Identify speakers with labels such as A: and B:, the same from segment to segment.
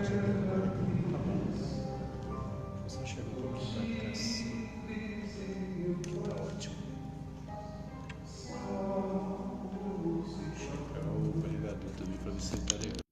A: Tá bom. Só chega um pouquinho mais pra cima. Tá ótimo. Obrigado também pra você estar ligado.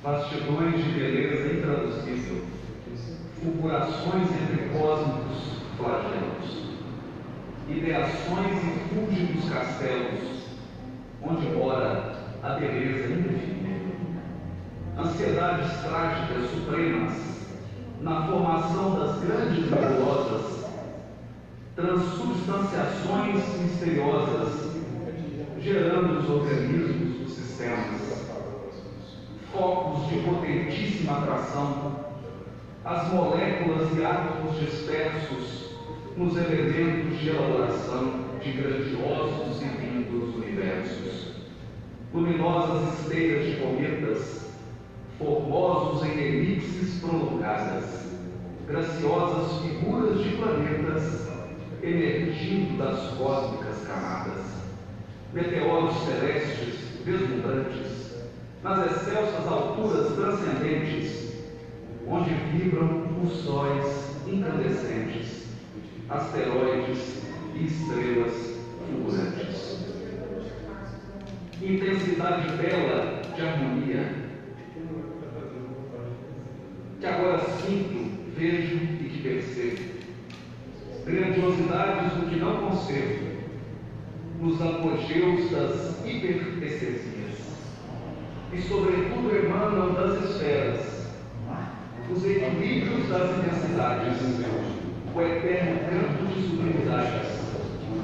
B: vastidões de beleza intraduzível, fulgurações entre cósmicos flagelos, ideações e fúlgidos castelos, onde mora a beleza indefinível, ansiedades trágicas supremas, na formação das grandes nebulosas, transubstanciações misteriosas, gerando os organismos dos sistemas, focos de potentíssima atração, as moléculas e átomos dispersos nos elementos de elaboração de grandiosos e lindos universos, luminosas esteiras de cometas, formosos em elipses prolongadas, graciosas figuras de planetas emergindo das cósmicas camadas, meteoros celestes deslumbrantes, nas excelsas alturas transcendentes, onde vibram os sóis incandescentes, asteroides e estrelas fulgurantes. Intensidade bela de harmonia, que agora sinto, vejo e que percebo. Grandiosidades do que não concebo, nos apogeus das hiperestesias, e sobretudo emanam das esferas, os equilíbrios das imensidades, o eterno canto de sublimidades,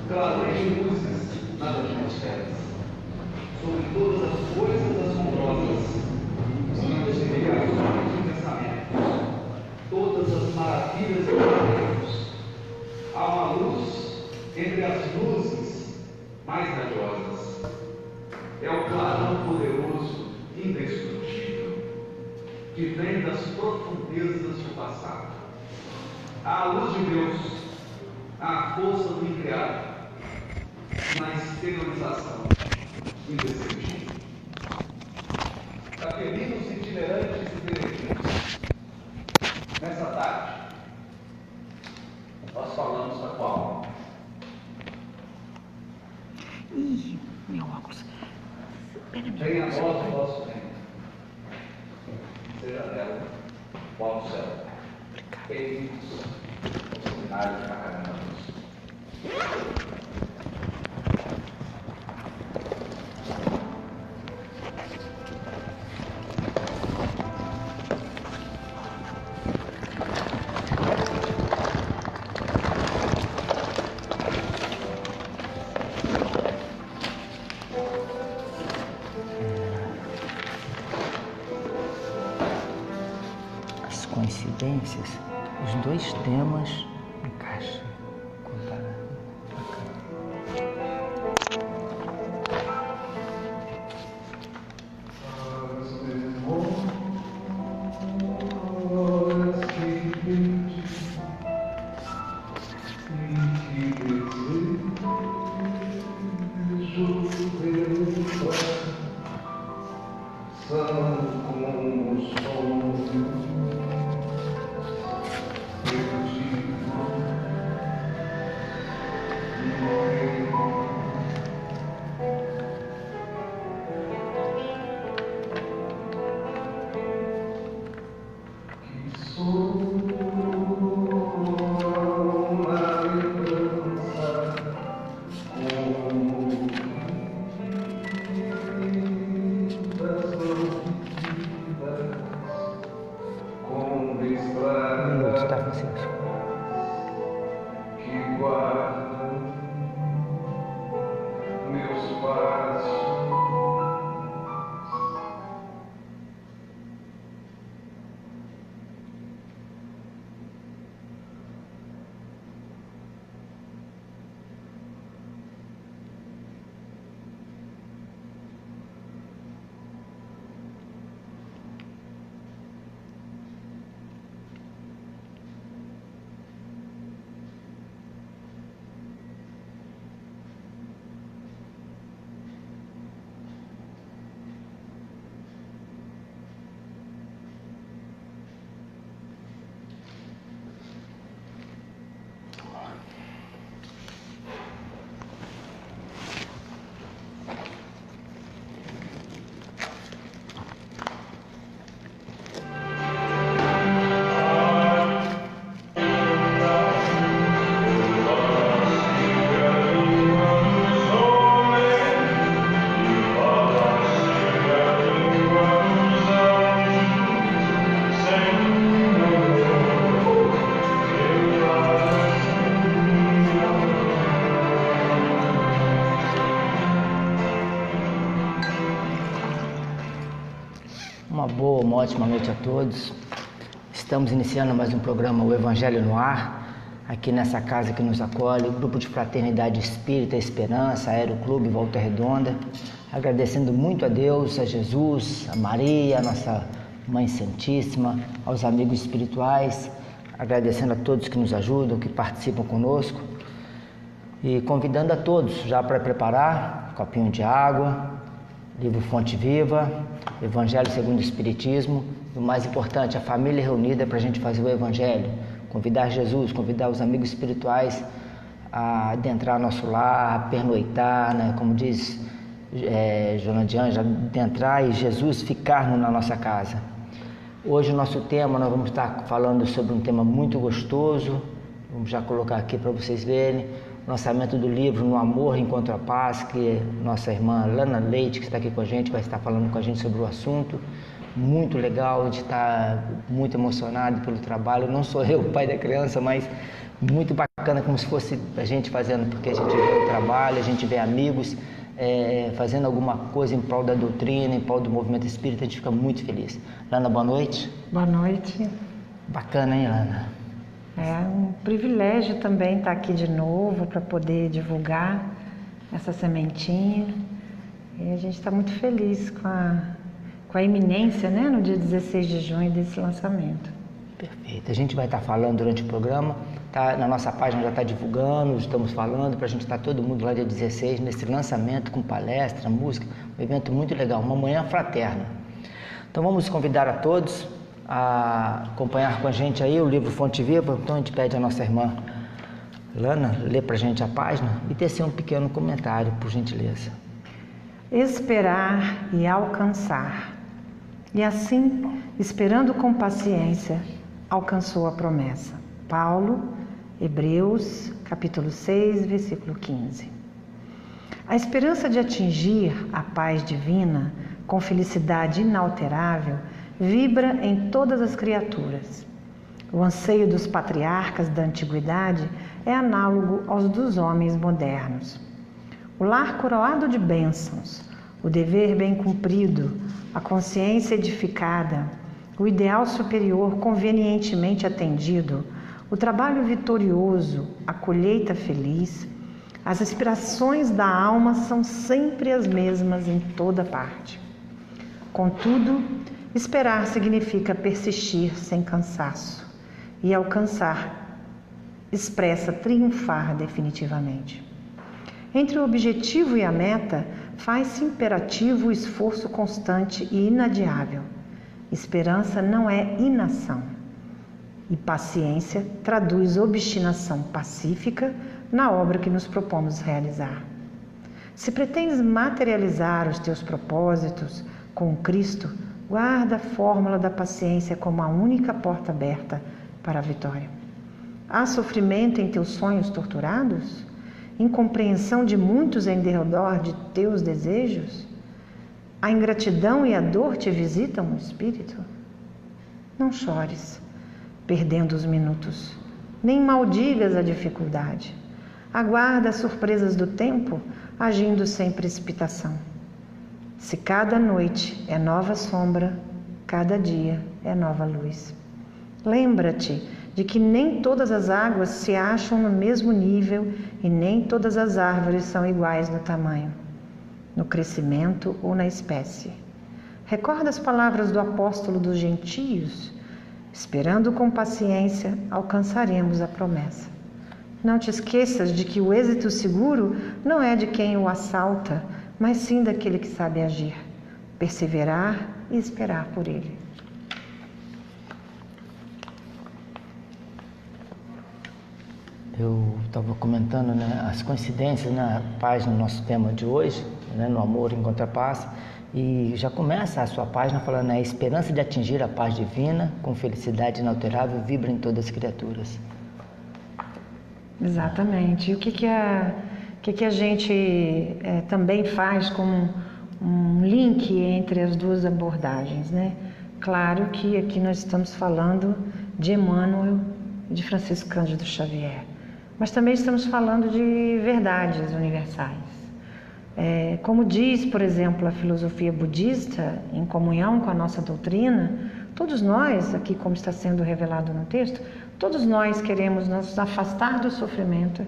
B: clareia luzes nas atmosferas, sobre todas as coisas assombrosas, muitas ligações de pensamentos, todas as maravilhas e mistérios. Há uma luz entre as luzes mais radiosas. É o clarão poderoso, indestrutível, que vem das profundezas do passado. Há a luz de Deus, a força do incriado, na exteriorização indescritível. Capelinhos itinerantes e peregrinos, nessa tarde, nós falamos da qual?
C: Ih, meu óculos.
B: Venha a nós o vosso reino. Seja dela, qual o céu. Bem-vindos ao seminário de Macarena.
C: As coincidências, os dois temas encaixam.
B: Com
C: Uma ótima noite a todos. Estamos iniciando mais um programa, o Evangelho no Ar, aqui nessa casa que nos acolhe, Grupo de Fraternidade Espírita Esperança, Aeroclube Volta Redonda, agradecendo muito a Deus, a Jesus, a Maria, a nossa Mãe Santíssima, aos amigos espirituais, agradecendo a todos que nos ajudam, que participam conosco e convidando a todos já para preparar copinho de água, livro Fonte Viva, Evangelho segundo o Espiritismo, e o mais importante, a família reunida para a gente fazer o Evangelho, convidar Jesus, convidar os amigos espirituais a adentrar nosso lar, a pernoitar, né? Como diz Joana de Anjos, adentrar e Jesus ficar na nossa casa. Hoje o nosso tema, nós vamos estar falando sobre um tema muito gostoso, vamos já colocar aqui para vocês verem, o lançamento do livro No Amor Encontra a Paz, que nossa irmã Lana Leite, que está aqui com a gente, vai estar falando com a gente sobre o assunto. Muito legal, a gente está muito emocionado pelo trabalho, não sou eu o pai da criança, mas muito bacana, como se fosse a gente fazendo, porque a gente vê o trabalho, a gente vê amigos fazendo alguma coisa em prol da doutrina, em prol do movimento espírita, a gente fica muito feliz. Lana, boa noite.
D: Boa noite.
C: Bacana, hein, Lana?
D: É um privilégio também estar aqui de novo para poder divulgar essa sementinha. E a gente está muito feliz com a iminência, né, no dia 16 de junho desse lançamento.
C: Perfeito. A gente vai estar falando durante o programa, tá, na nossa página já está divulgando, estamos falando para a gente estar todo mundo lá dia 16 nesse lançamento com palestra, música, um evento muito legal, uma manhã fraterna. Então vamos convidar a todos a acompanhar com a gente aí o livro Fonte Viva. Então a gente pede à nossa irmã Lana ler para a gente a página e tecer um pequeno comentário, por gentileza.
D: Esperar e alcançar. E assim, esperando com paciência, alcançou a promessa. Paulo, Hebreus, capítulo 6, versículo 15. A esperança de atingir a paz divina com felicidade inalterável vibra em todas as criaturas. O anseio dos patriarcas da antiguidade é análogo aos dos homens modernos. O lar coroado de bênçãos, o dever bem cumprido, a consciência edificada, o ideal superior convenientemente atendido, o trabalho vitorioso, a colheita feliz, as aspirações da alma são sempre as mesmas em toda parte. Contudo, esperar significa persistir sem cansaço, e alcançar expressa triunfar definitivamente. Entre o objetivo e a meta, faz-se imperativo o esforço constante e inadiável. Esperança não é inação. E paciência traduz obstinação pacífica na obra que nos propomos realizar. Se pretendes materializar os teus propósitos com Cristo, guarda a fórmula da paciência como a única porta aberta para a vitória. Há sofrimento em teus sonhos torturados? Incompreensão de muitos em derredor de teus desejos? A ingratidão e a dor te visitam o espírito? Não chores, perdendo os minutos, nem maldigas a dificuldade. Aguarda as surpresas do tempo, agindo sem precipitação. Se cada noite é nova sombra, cada dia é nova luz. Lembra-te de que nem todas as águas se acham no mesmo nível e nem todas as árvores são iguais no tamanho, no crescimento ou na espécie. Recorda as palavras do apóstolo dos gentios? Esperando com paciência, alcançaremos a promessa. Não te esqueças de que o êxito seguro não é de quem o assalta, mas sim daquele que sabe agir, perseverar e esperar por ele.
C: Eu estava comentando, né, as coincidências na página do nosso tema de hoje, né, No Amor Encontra a Paz, e já começa a sua página falando, né, a esperança de atingir a paz divina com felicidade inalterável vibra em todas as criaturas.
D: Exatamente. E o que a gente também faz como um link entre as duas abordagens, né? Claro que aqui nós estamos falando de Emmanuel e de Francisco Cândido Xavier, mas também estamos falando de verdades universais. Como diz, por exemplo, a filosofia budista, em comunhão com a nossa doutrina, todos nós, aqui como está sendo revelado no texto, todos nós queremos nos afastar do sofrimento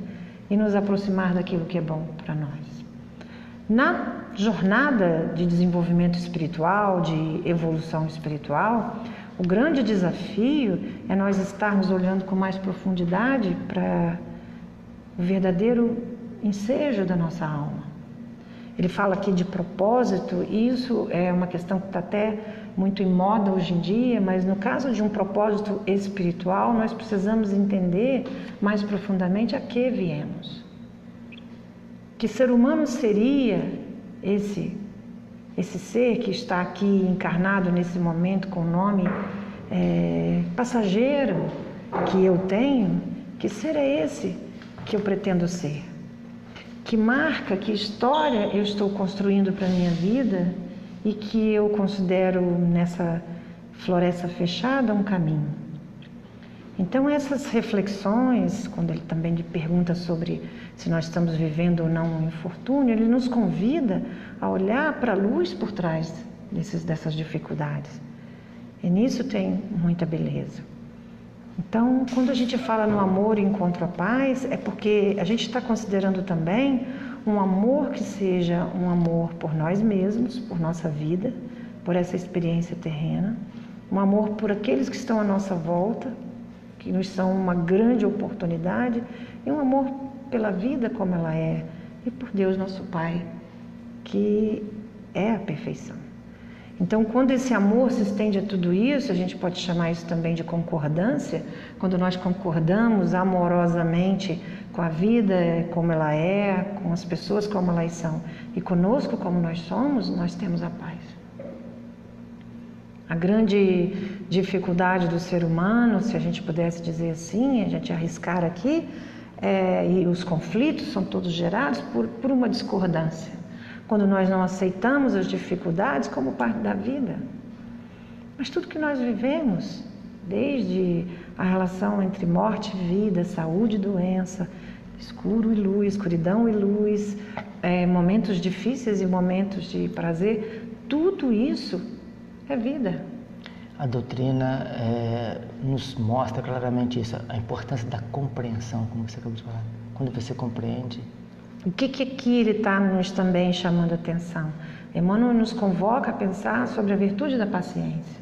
D: e nos aproximar daquilo que é bom para nós. Na jornada de desenvolvimento espiritual, de evolução espiritual, o grande desafio é nós estarmos olhando com mais profundidade para o verdadeiro ensejo da nossa alma. Ele fala aqui de propósito, e isso é uma questão que está até muito em moda hoje em dia, mas no caso de um propósito espiritual, nós precisamos entender mais profundamente a que viemos. Que ser humano seria esse ser que está aqui encarnado nesse momento com o nome passageiro que eu tenho? Que ser é esse que eu pretendo ser? Que marca, que história eu estou construindo para a minha vida e que eu considero nessa floresta fechada um caminho? Então essas reflexões, quando ele também lhe pergunta sobre se nós estamos vivendo ou não um infortúnio, ele nos convida a olhar para a luz por trás dessas dificuldades. E nisso tem muita beleza. Então, quando a gente fala no amor e encontro a paz, é porque a gente está considerando também um amor que seja um amor por nós mesmos, por nossa vida, por essa experiência terrena, um amor por aqueles que estão à nossa volta, que nos são uma grande oportunidade, e um amor pela vida como ela é, e por Deus nosso Pai, que é a perfeição. Então, quando esse amor se estende a tudo isso, a gente pode chamar isso também de concordância, quando nós concordamos amorosamente com a vida como ela é, com as pessoas como elas são, e conosco como nós somos, nós temos a paz. A grande dificuldade do ser humano, se a gente pudesse dizer assim, a gente arriscar aqui, e os conflitos são todos gerados por uma discordância. Quando nós não aceitamos as dificuldades como parte da vida. Mas tudo que nós vivemos, desde a relação entre morte e vida, saúde e doença, escuro e luz, escuridão e luz, momentos difíceis e momentos de prazer, tudo isso é vida.
C: A doutrina nos mostra claramente isso, a importância da compreensão, como você acabou de falar. Quando você compreende...
D: O que aqui ele está nos também chamando a atenção? Emmanuel nos convoca a pensar sobre a virtude da paciência.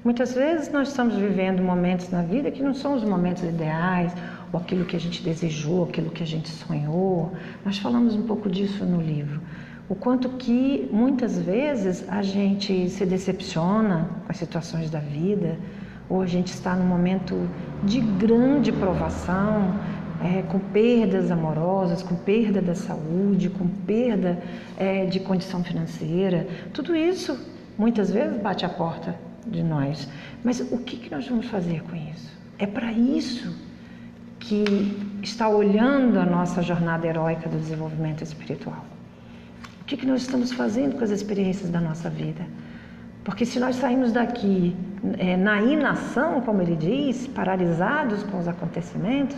D: Muitas vezes nós estamos vivendo momentos na vida que não são os momentos ideais, ou aquilo que a gente desejou, aquilo que a gente sonhou. Nós falamos um pouco disso no livro. O quanto que muitas vezes a gente se decepciona com as situações da vida, ou a gente está num momento de grande provação, com perdas amorosas, com perda da saúde, com perda de condição financeira. Tudo isso muitas vezes bate à porta de nós. Mas o que nós vamos fazer com isso? É para isso que está olhando a nossa jornada heróica do desenvolvimento espiritual. O que nós estamos fazendo com as experiências da nossa vida? Porque se nós saímos daqui na inação, como ele diz, paralisados com os acontecimentos,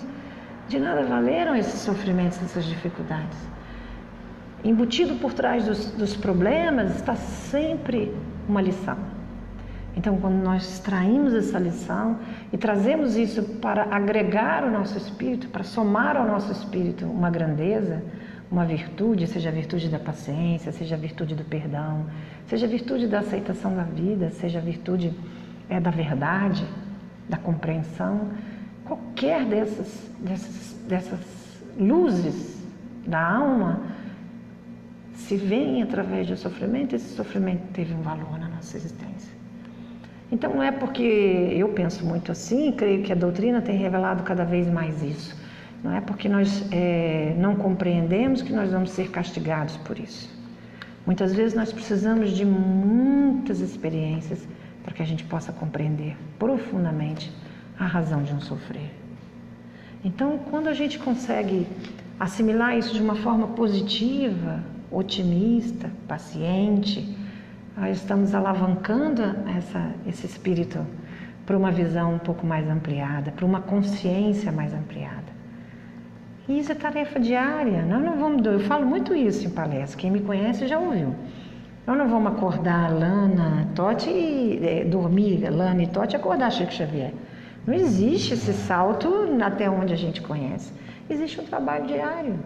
D: de nada valeram esses sofrimentos, essas dificuldades. Embutido por trás dos problemas está sempre uma lição. Então, quando nós extraímos essa lição e trazemos isso para agregar o nosso espírito, para somar ao nosso espírito uma grandeza, uma virtude, seja a virtude da paciência, seja a virtude do perdão, seja a virtude da aceitação da vida, seja a virtude da verdade, da compreensão, qualquer dessas luzes da alma, se vem através do sofrimento, esse sofrimento teve um valor na nossa existência. Então não é porque eu penso muito assim, creio que a doutrina tem revelado cada vez mais isso. Não é porque nós não compreendemos que nós vamos ser castigados por isso. Muitas vezes nós precisamos de muitas experiências para que a gente possa compreender profundamente a razão de um sofrer. Então, quando a gente consegue assimilar isso de uma forma positiva, otimista, paciente, nós estamos alavancando esse espírito para uma visão um pouco mais ampliada, para uma consciência mais ampliada. E isso é tarefa diária. Nós não vamos, eu falo muito isso em palestra, quem me conhece já ouviu. Nós não vamos acordar Lana, Totti e dormir Lana e Totti e acordar Chico Xavier. Não existe esse salto até onde a gente conhece. Existe um trabalho diário.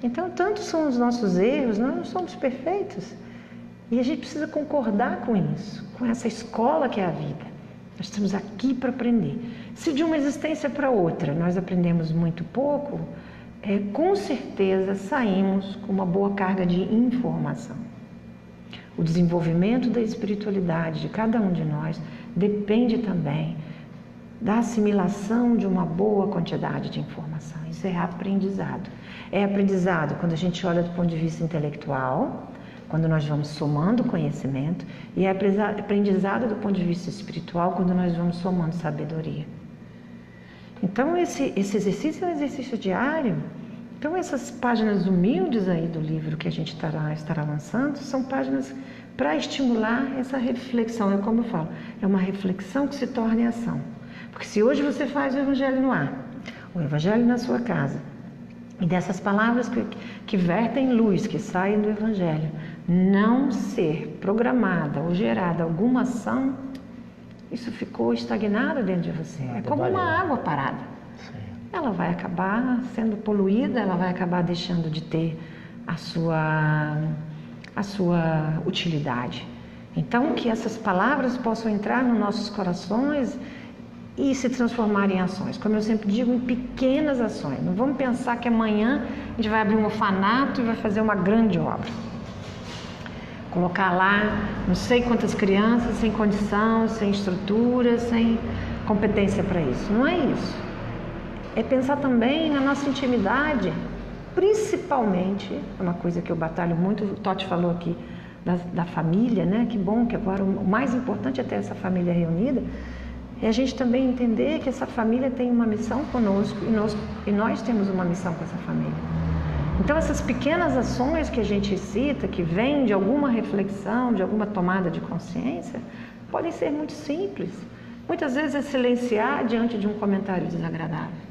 D: Então, tantos são os nossos erros, nós não somos perfeitos. E a gente precisa concordar com isso, com essa escola que é a vida. Nós estamos aqui para aprender. Se de uma existência para outra nós aprendemos muito pouco, com certeza saímos com uma boa carga de informação. O desenvolvimento da espiritualidade de cada um de nós depende também da assimilação de uma boa quantidade de informação. Isso é aprendizado. É aprendizado quando a gente olha do ponto de vista intelectual, quando nós vamos somando conhecimento, e é aprendizado do ponto de vista espiritual quando nós vamos somando sabedoria. Então esse exercício é um exercício diário. Então essas páginas humildes aí do livro que a gente estará lançando são páginas para estimular essa reflexão. É como eu falo, é uma reflexão que se torna em ação. Porque se hoje você faz o Evangelho no ar, o Evangelho na sua casa, e dessas palavras que vertem luz, que saem do Evangelho, não ser programada ou gerada alguma ação, isso ficou estagnado dentro de você. É como uma água parada. Ela vai acabar sendo poluída, ela vai acabar deixando de ter a sua utilidade. Então, que essas palavras possam entrar nos nossos corações e se transformar em ações. Como eu sempre digo, em pequenas ações. Não vamos pensar que amanhã a gente vai abrir um orfanato e vai fazer uma grande obra. Colocar lá não sei quantas crianças sem condição, sem estrutura, sem competência para isso. Não é isso. É pensar também na nossa intimidade, principalmente, é uma coisa que eu batalho muito, o Totti falou aqui da família, né? Que bom que agora o mais importante é ter essa família reunida, é a gente também entender que essa família tem uma missão conosco e nós temos uma missão com essa família. Então essas pequenas ações que a gente cita, que vêm de alguma reflexão, de alguma tomada de consciência, podem ser muito simples. Muitas vezes é silenciar diante de um comentário desagradável.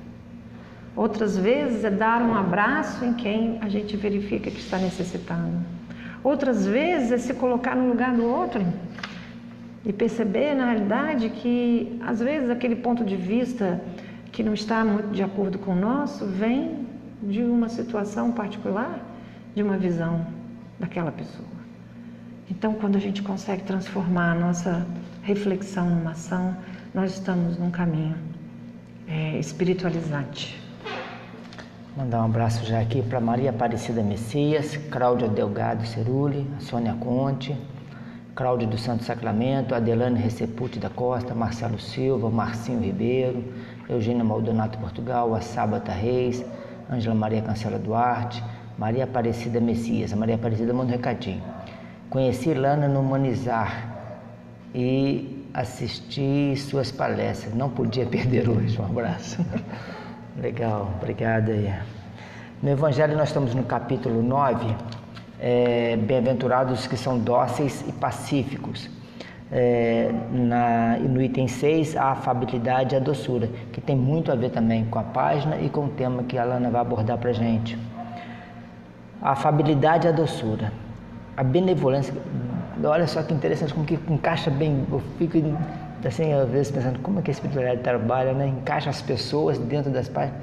D: Outras vezes é dar um abraço em quem a gente verifica que está necessitando. Outras vezes é se colocar no lugar do outro e perceber, na realidade, que às vezes aquele ponto de vista que não está muito de acordo com o nosso vem de uma situação particular, de uma visão daquela pessoa. Então, quando a gente consegue transformar a nossa reflexão numa ação, nós estamos num caminho espiritualizante.
C: Mandar um abraço já aqui para Maria Aparecida Messias, Cláudia Delgado Cerulli, Sônia Conte, Cláudia do Santo Sacramento, Adelane Recepute da Costa, Marcelo Silva, Marcinho Ribeiro, Eugênia Maldonato Portugal, Assabata Reis, Ângela Maria Cancela Duarte, Maria Aparecida Messias. A Maria Aparecida manda um recadinho. Conheci Lana no Humanizar e assisti suas palestras. Não podia perder hoje. Um abraço. Legal, obrigado aí. No Evangelho nós estamos no capítulo 9, bem-aventurados os que são dóceis e pacíficos. No item 6, a afabilidade e a doçura, que tem muito a ver também com a página e com o tema que a Lana vai abordar para a gente. A afabilidade e a doçura. A benevolência, olha só que interessante, como que encaixa bem, eu fico assim, às vezes pensando como é que a espiritualidade trabalha, né? Encaixa as pessoas dentro das páginas,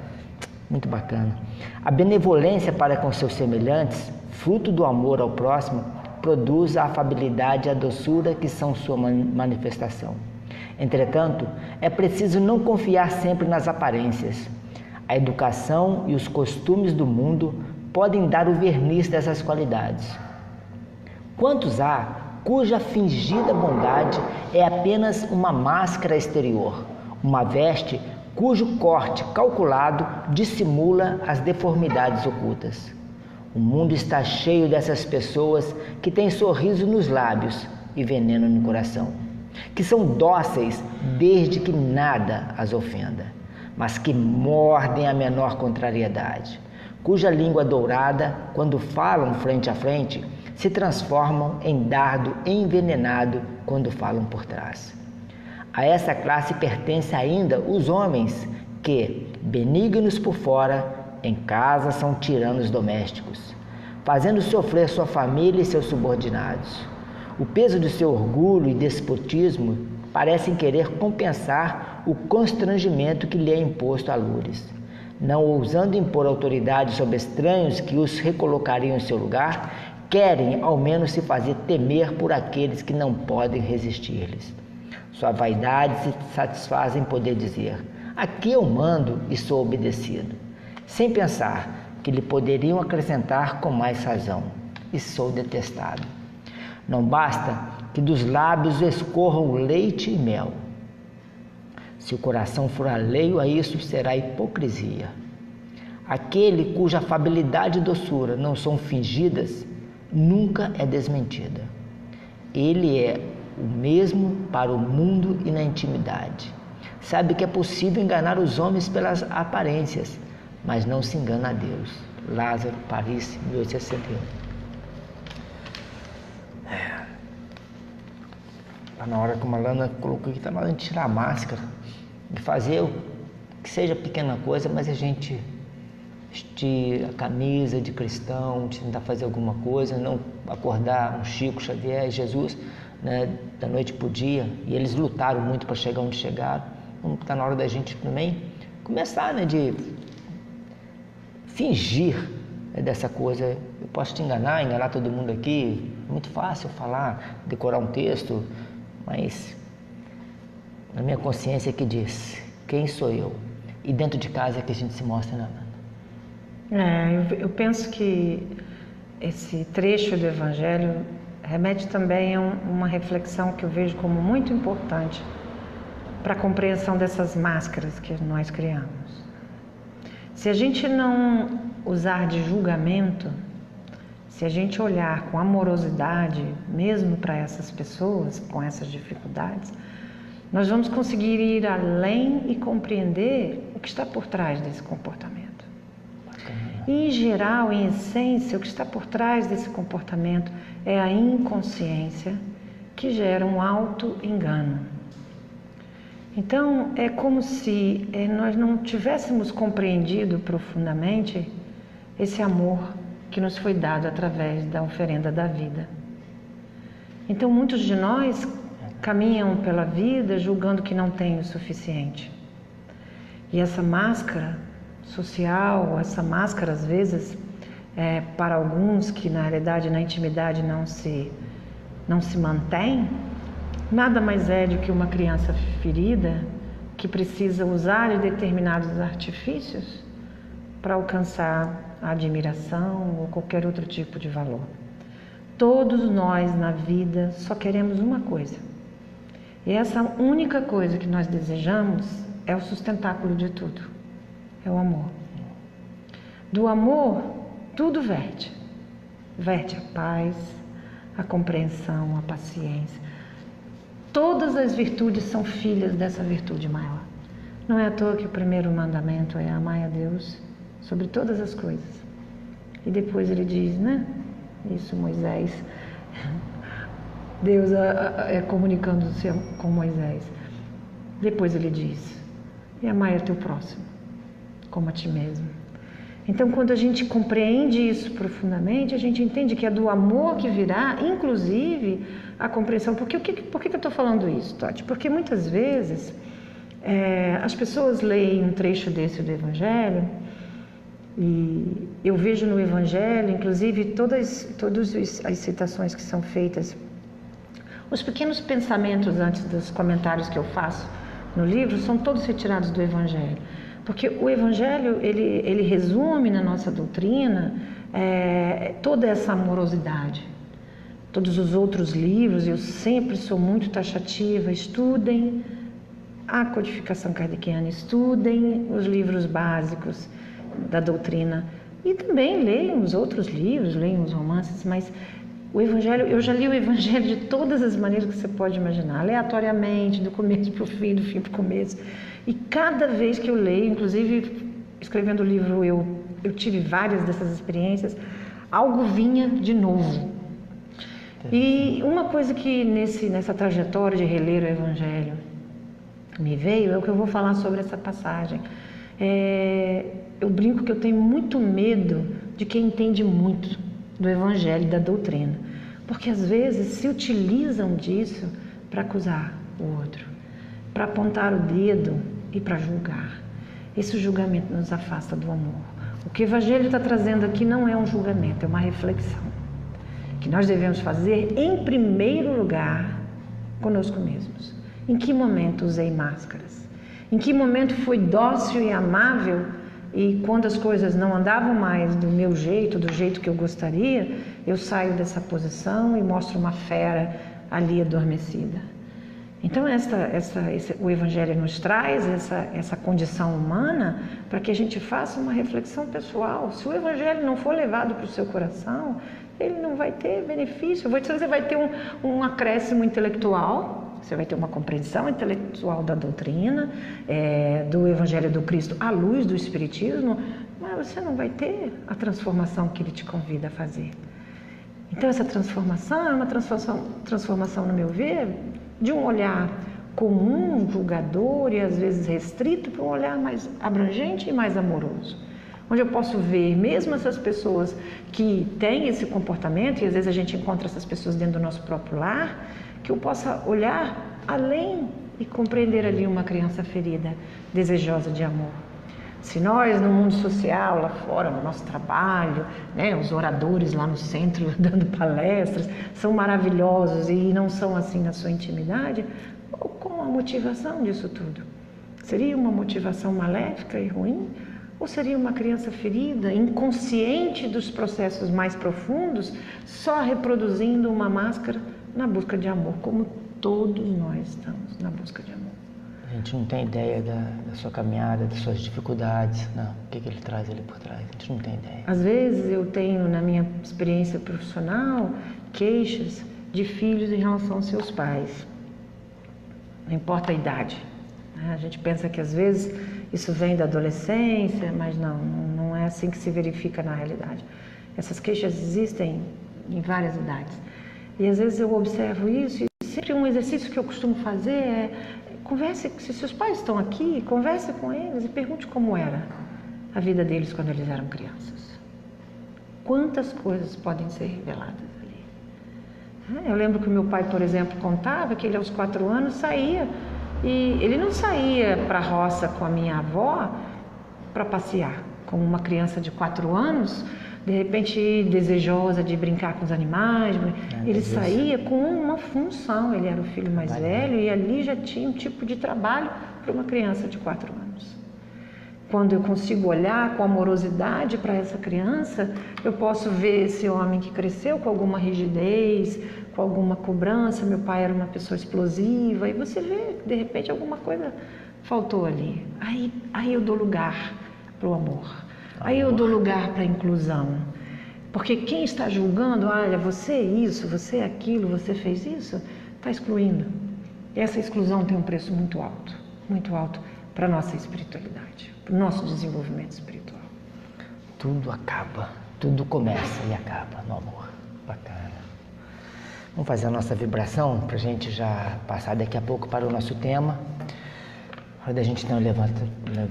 C: muito bacana. A benevolência para com seus semelhantes, fruto do amor ao próximo, produz a afabilidade e a doçura que são sua manifestação. Entretanto, é preciso não confiar sempre nas aparências. A educação e os costumes do mundo podem dar o verniz dessas qualidades. Quantos há cuja fingida bondade é apenas uma máscara exterior, uma veste cujo corte calculado dissimula as deformidades ocultas? O mundo está cheio dessas pessoas que têm sorriso nos lábios e veneno no coração, que são dóceis desde que nada as ofenda, mas que mordem a menor contrariedade, cuja língua dourada, quando falam frente a frente, se transformam em dardo envenenado quando falam por trás. A essa classe pertence ainda os homens que, benignos por fora, em casa são tiranos domésticos, fazendo sofrer sua família e seus subordinados. O peso de seu orgulho e despotismo parecem querer compensar o constrangimento que lhe é imposto a Loures. Não ousando impor autoridade sobre estranhos que os recolocariam em seu lugar, querem ao menos se fazer temer por aqueles que não podem resistir-lhes. Sua vaidade se satisfaz em poder dizer: aqui eu mando e sou obedecido, sem pensar que lhe poderiam acrescentar com mais razão: e sou detestado. Não basta que dos lábios escorram leite e mel. Se o coração for alheio a isso, será hipocrisia. Aquele cuja afabilidade e doçura não são fingidas, nunca é desmentida. Ele é o mesmo para o mundo e na intimidade. Sabe que é possível enganar os homens pelas aparências, mas não se engana a Deus. Lázaro, Paris, 1861. Está na hora, como a Lana colocou aqui, está na hora de tirar a máscara, de fazer o que seja pequena coisa, mas a gente vestir a camisa de cristão, de tentar fazer alguma coisa, não acordar um Chico Xavier e Jesus, né, da noite para o dia, e eles lutaram muito para chegar onde chegaram. Está na hora da gente também começar, né, de fingir, né, dessa coisa. Eu posso te enganar todo mundo aqui, é muito fácil falar, decorar um texto, mas na minha consciência que diz: quem sou eu? E dentro de casa é que a gente se mostra, né?
D: Eu penso que esse trecho do Evangelho remete também a uma reflexão que eu vejo como muito importante para a compreensão dessas máscaras que nós criamos. Se a gente não usar de julgamento, se a gente olhar com amorosidade, mesmo para essas pessoas, com essas dificuldades, nós vamos conseguir ir além e compreender o que está por trás desse comportamento. E, em geral, em essência, o que está por trás desse comportamento é a inconsciência que gera um auto-engano. Então, é como se nós não tivéssemos compreendido profundamente esse amor que nos foi dado através da oferenda da vida. Então, muitos de nós caminham pela vida julgando que não têm o suficiente. E essa máscara social, essa máscara, às vezes, para alguns que na realidade, na intimidade não se mantém, nada mais é do que uma criança ferida que precisa usar de determinados artifícios para alcançar a admiração ou qualquer outro tipo de valor. Todos nós na vida só queremos uma coisa. E essa única coisa que nós desejamos é o sustentáculo de tudo. É o amor. Do amor, tudo verte. Verte a paz, a compreensão, a paciência. Todas as virtudes são filhas dessa virtude maior. Não é à toa que o primeiro mandamento é amar a Deus sobre todas as coisas. E depois ele diz, né? Isso, Moisés. Deus comunicando-se com Moisés. Depois ele diz, e amar o teu próximo como a ti mesmo. Então, quando a gente compreende isso profundamente, a gente entende que é do amor que virá, inclusive, a compreensão. Por que eu estou falando isso, Tati? Porque muitas vezes as pessoas leem um trecho desse do Evangelho, e eu vejo no Evangelho, inclusive, todas as citações que são feitas, os pequenos pensamentos antes dos comentários que eu faço no livro, são todos retirados do Evangelho. Porque o Evangelho, ele resume na nossa doutrina toda essa amorosidade. Todos os outros livros, eu sempre sou muito taxativa, estudem a codificação kardeciana, estudem os livros básicos da doutrina e também leiam os outros livros, leiam os romances, mas o Evangelho, eu já li o Evangelho de todas as maneiras que você pode imaginar, aleatoriamente, do começo para o fim, do fim para o começo. E cada vez que eu leio, inclusive escrevendo o livro, eu tive várias dessas experiências, algo vinha de novo. E uma coisa que nessa trajetória de reler o Evangelho me veio é o que eu vou falar sobre essa passagem. Eu brinco que eu tenho muito medo de quem entende muito do Evangelho e da doutrina, porque às vezes se utilizam disso para acusar o outro, para apontar o dedo e para julgar. Esse julgamento nos afasta do amor. O que o Evangelho está trazendo aqui não é um julgamento, é uma reflexão que nós devemos fazer em primeiro lugar conosco mesmos. Em que momento usei máscaras? Em que momento fui dócil e amável e quando as coisas não andavam mais do meu jeito, do jeito que eu gostaria, eu saio dessa posição e mostro uma fera ali adormecida. Então o Evangelho nos traz essa condição humana para que a gente faça uma reflexão pessoal. Se o Evangelho não for levado para o seu coração, ele não vai ter benefício. Você vai ter um acréscimo intelectual, você vai ter uma compreensão intelectual da doutrina, do Evangelho do Cristo à luz do Espiritismo, mas você não vai ter a transformação que ele te convida a fazer. Então essa transformação é uma transformação, no meu ver, de um olhar comum, julgador e às vezes restrito, para um olhar mais abrangente e mais amoroso. Onde eu posso ver mesmo essas pessoas que têm esse comportamento, e às vezes a gente encontra essas pessoas dentro do nosso próprio lar, que eu possa olhar além e compreender ali uma criança ferida, desejosa de amor. Se nós, no mundo social, lá fora, no nosso trabalho, né, os oradores lá no centro dando palestras, são maravilhosos e não são assim na sua intimidade, qual a motivação disso tudo? Seria uma motivação maléfica e ruim? Ou seria uma criança ferida, inconsciente dos processos mais profundos, só reproduzindo uma máscara na busca de amor, como todos nós estamos na busca de amor?
C: A gente não tem ideia da sua caminhada, das suas dificuldades, não. O que ele traz ali por trás, a gente não tem ideia.
D: Às vezes eu tenho, na minha experiência profissional, queixas de filhos em relação aos seus pais. Não importa a idade. A gente pensa que às vezes isso vem da adolescência, mas não é assim que se verifica na realidade. Essas queixas existem em várias idades. E às vezes eu observo isso e sempre um exercício que eu costumo fazer é converse, se seus pais estão aqui, converse com eles e pergunte como era a vida deles quando eles eram crianças. Quantas coisas podem ser reveladas ali. Eu lembro que o meu pai, por exemplo, contava que ele aos 4 anos saía, e ele não saía para a roça com a minha avó para passear, como uma criança de 4 anos, de repente desejosa de brincar com os animais. Ele saía com uma função, ele era o filho mais velho e ali já tinha um tipo de trabalho para uma criança de 4 anos. Quando eu consigo olhar com amorosidade para essa criança, eu posso ver esse homem que cresceu com alguma rigidez, com alguma cobrança. Meu pai era uma pessoa explosiva e você vê, de repente, alguma coisa faltou ali. Aí eu dou lugar para o amor. Aí eu dou lugar para a inclusão. Porque quem está julgando, olha, você é isso, você é aquilo, você fez isso, está excluindo. E essa exclusão tem um preço muito alto para a nossa espiritualidade, para o nosso desenvolvimento espiritual.
C: Tudo acaba, tudo começa e acaba no amor. Bacana. Vamos fazer a nossa vibração para a gente já passar daqui a pouco para o nosso tema. Hora da gente então levar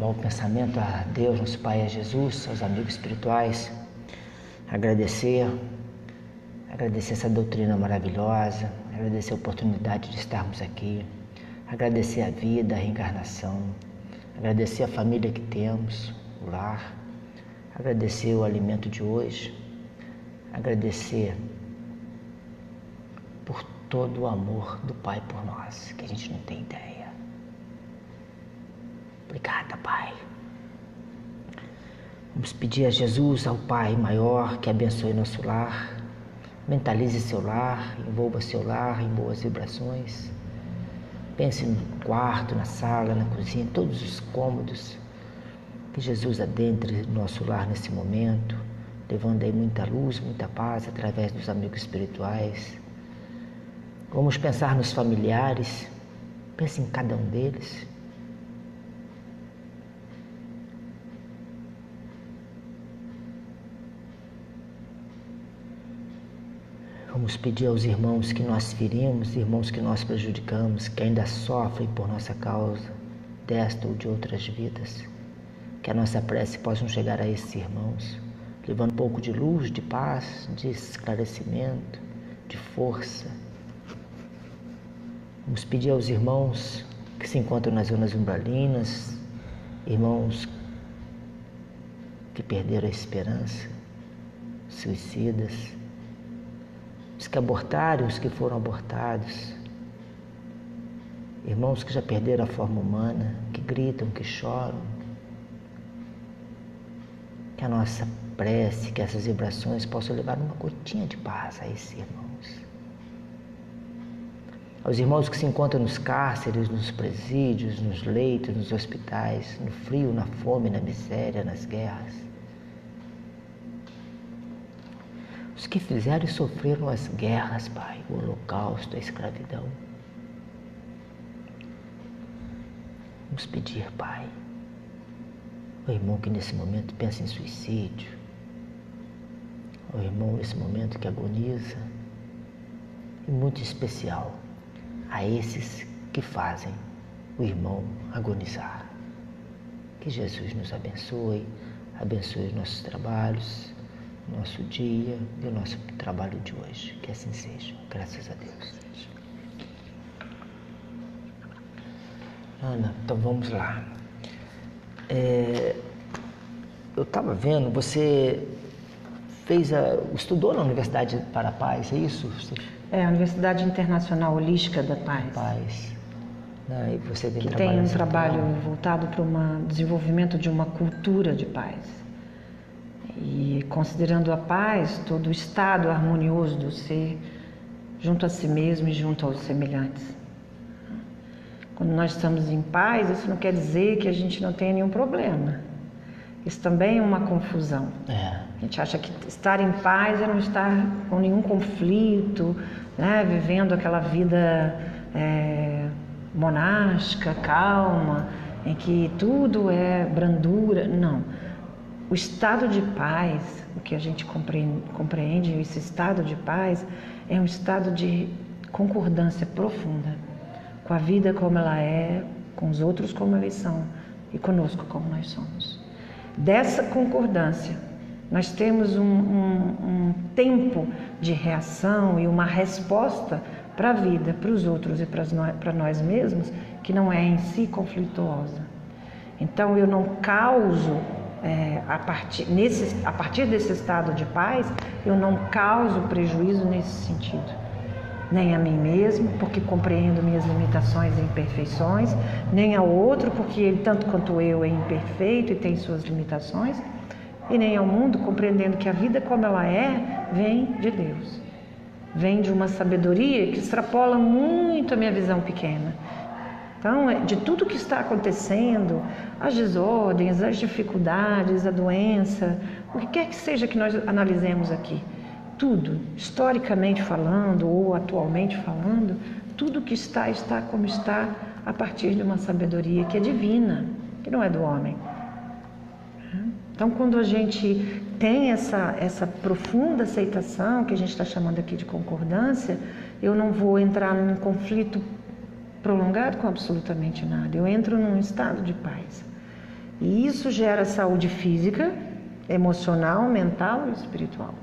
C: o pensamento a Deus, nosso Pai, a Jesus, aos amigos espirituais, agradecer essa doutrina maravilhosa, agradecer a oportunidade de estarmos aqui, agradecer a vida, a reencarnação, agradecer a família que temos, o lar, agradecer o alimento de hoje, agradecer por todo o amor do Pai por nós, que a gente não tem ideia. Obrigada, Pai. Vamos pedir a Jesus, ao Pai maior, que abençoe nosso lar, mentalize seu lar, envolva seu lar em boas vibrações. Pense no quarto, na sala, na cozinha, em todos os cômodos. Que Jesus adentre nosso lar nesse momento, levando aí muita luz, muita paz através dos amigos espirituais. Vamos pensar nos familiares, pense em cada um deles. Vamos pedir aos irmãos que nós ferimos, irmãos que nós prejudicamos, que ainda sofrem por nossa causa, desta ou de outras vidas, que a nossa prece possa chegar a esses irmãos, levando um pouco de luz, de paz, de esclarecimento, de força. Vamos pedir aos irmãos que se encontram nas zonas umbralinas, irmãos que perderam a esperança, suicidas, os que abortaram, os que foram abortados, irmãos que já perderam a forma humana, que gritam, que choram. Que a nossa prece, que essas vibrações possam levar uma gotinha de paz a esses irmãos. Aos irmãos que se encontram nos cárceres, nos presídios, nos leitos, nos hospitais, no frio, na fome, na miséria, nas guerras. Os que fizeram e sofreram as guerras, Pai, o holocausto, a escravidão. Vamos pedir, Pai, o irmão que nesse momento pensa em suicídio, o irmão nesse momento que agoniza, e muito especial a esses que fazem o irmão agonizar. Que Jesus nos abençoe, abençoe os nossos trabalhos, nosso dia e o nosso trabalho de hoje. Que assim seja. Graças a Deus. Ana, então vamos lá. Eu estava vendo, você estudou na Universidade para a Paz, é isso?
D: É a Universidade Internacional Holística da Paz.
C: Paz. E você
D: que tem um trabalho voltado para o desenvolvimento de uma cultura de paz. E considerando a paz, todo o estado harmonioso do ser, junto a si mesmo e junto aos semelhantes. Quando nós estamos em paz, isso não quer dizer que a gente não tenha nenhum problema. Isso também é uma confusão. A gente acha que estar em paz é não estar com nenhum conflito, né? Vivendo aquela vida monástica, calma, em que tudo é brandura. Não. O estado de paz, o que a gente compreende, esse estado de paz, é um estado de concordância profunda com a vida como ela é, com os outros como eles são e conosco como nós somos. Dessa concordância, nós temos um tempo de reação e uma resposta para a vida, para os outros e para nós mesmos, que não é em si conflituosa. Então, eu não causo, a partir desse estado de paz, eu não causo prejuízo nesse sentido. Nem a mim mesmo, porque compreendo minhas limitações e imperfeições, nem ao outro, porque ele, tanto quanto eu, é imperfeito e tem suas limitações, e nem ao mundo, compreendendo que a vida como ela é, vem de Deus. Vem de uma sabedoria que extrapola muito a minha visão pequena. Então, de tudo que está acontecendo, as desordens, as dificuldades, a doença, o que quer que seja que nós analisemos aqui, tudo, historicamente falando ou atualmente falando, tudo que está como está a partir de uma sabedoria que é divina, que não é do homem. Então, quando a gente tem essa profunda aceitação, que a gente está chamando aqui de concordância, eu não vou entrar num conflito prolongado com absolutamente nada. Eu entro num estado de paz. E isso gera saúde física, emocional, mental e espiritual.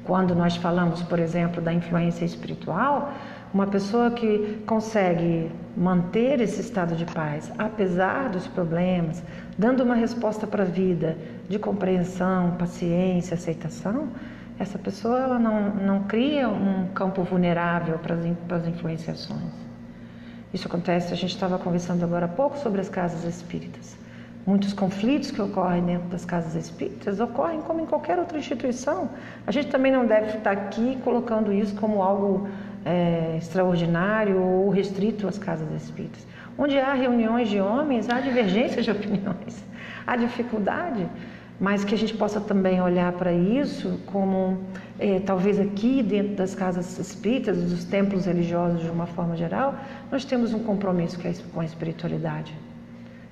D: Quando nós falamos, por exemplo, da influência espiritual, uma pessoa que consegue manter esse estado de paz, apesar dos problemas, dando uma resposta para a vida de compreensão, paciência, aceitação, essa pessoa ela não cria um campo vulnerável para as influenciações. Isso acontece, a gente estava conversando agora há pouco sobre as casas espíritas. Muitos conflitos que ocorrem dentro das casas espíritas ocorrem como em qualquer outra instituição. A gente também não deve estar aqui colocando isso como algo extraordinário ou restrito às casas espíritas. Onde há reuniões de homens, há divergências de opiniões, há dificuldade, mas que a gente possa também olhar para isso como, talvez aqui dentro das casas espíritas, dos templos religiosos de uma forma geral, nós temos um compromisso com a espiritualidade.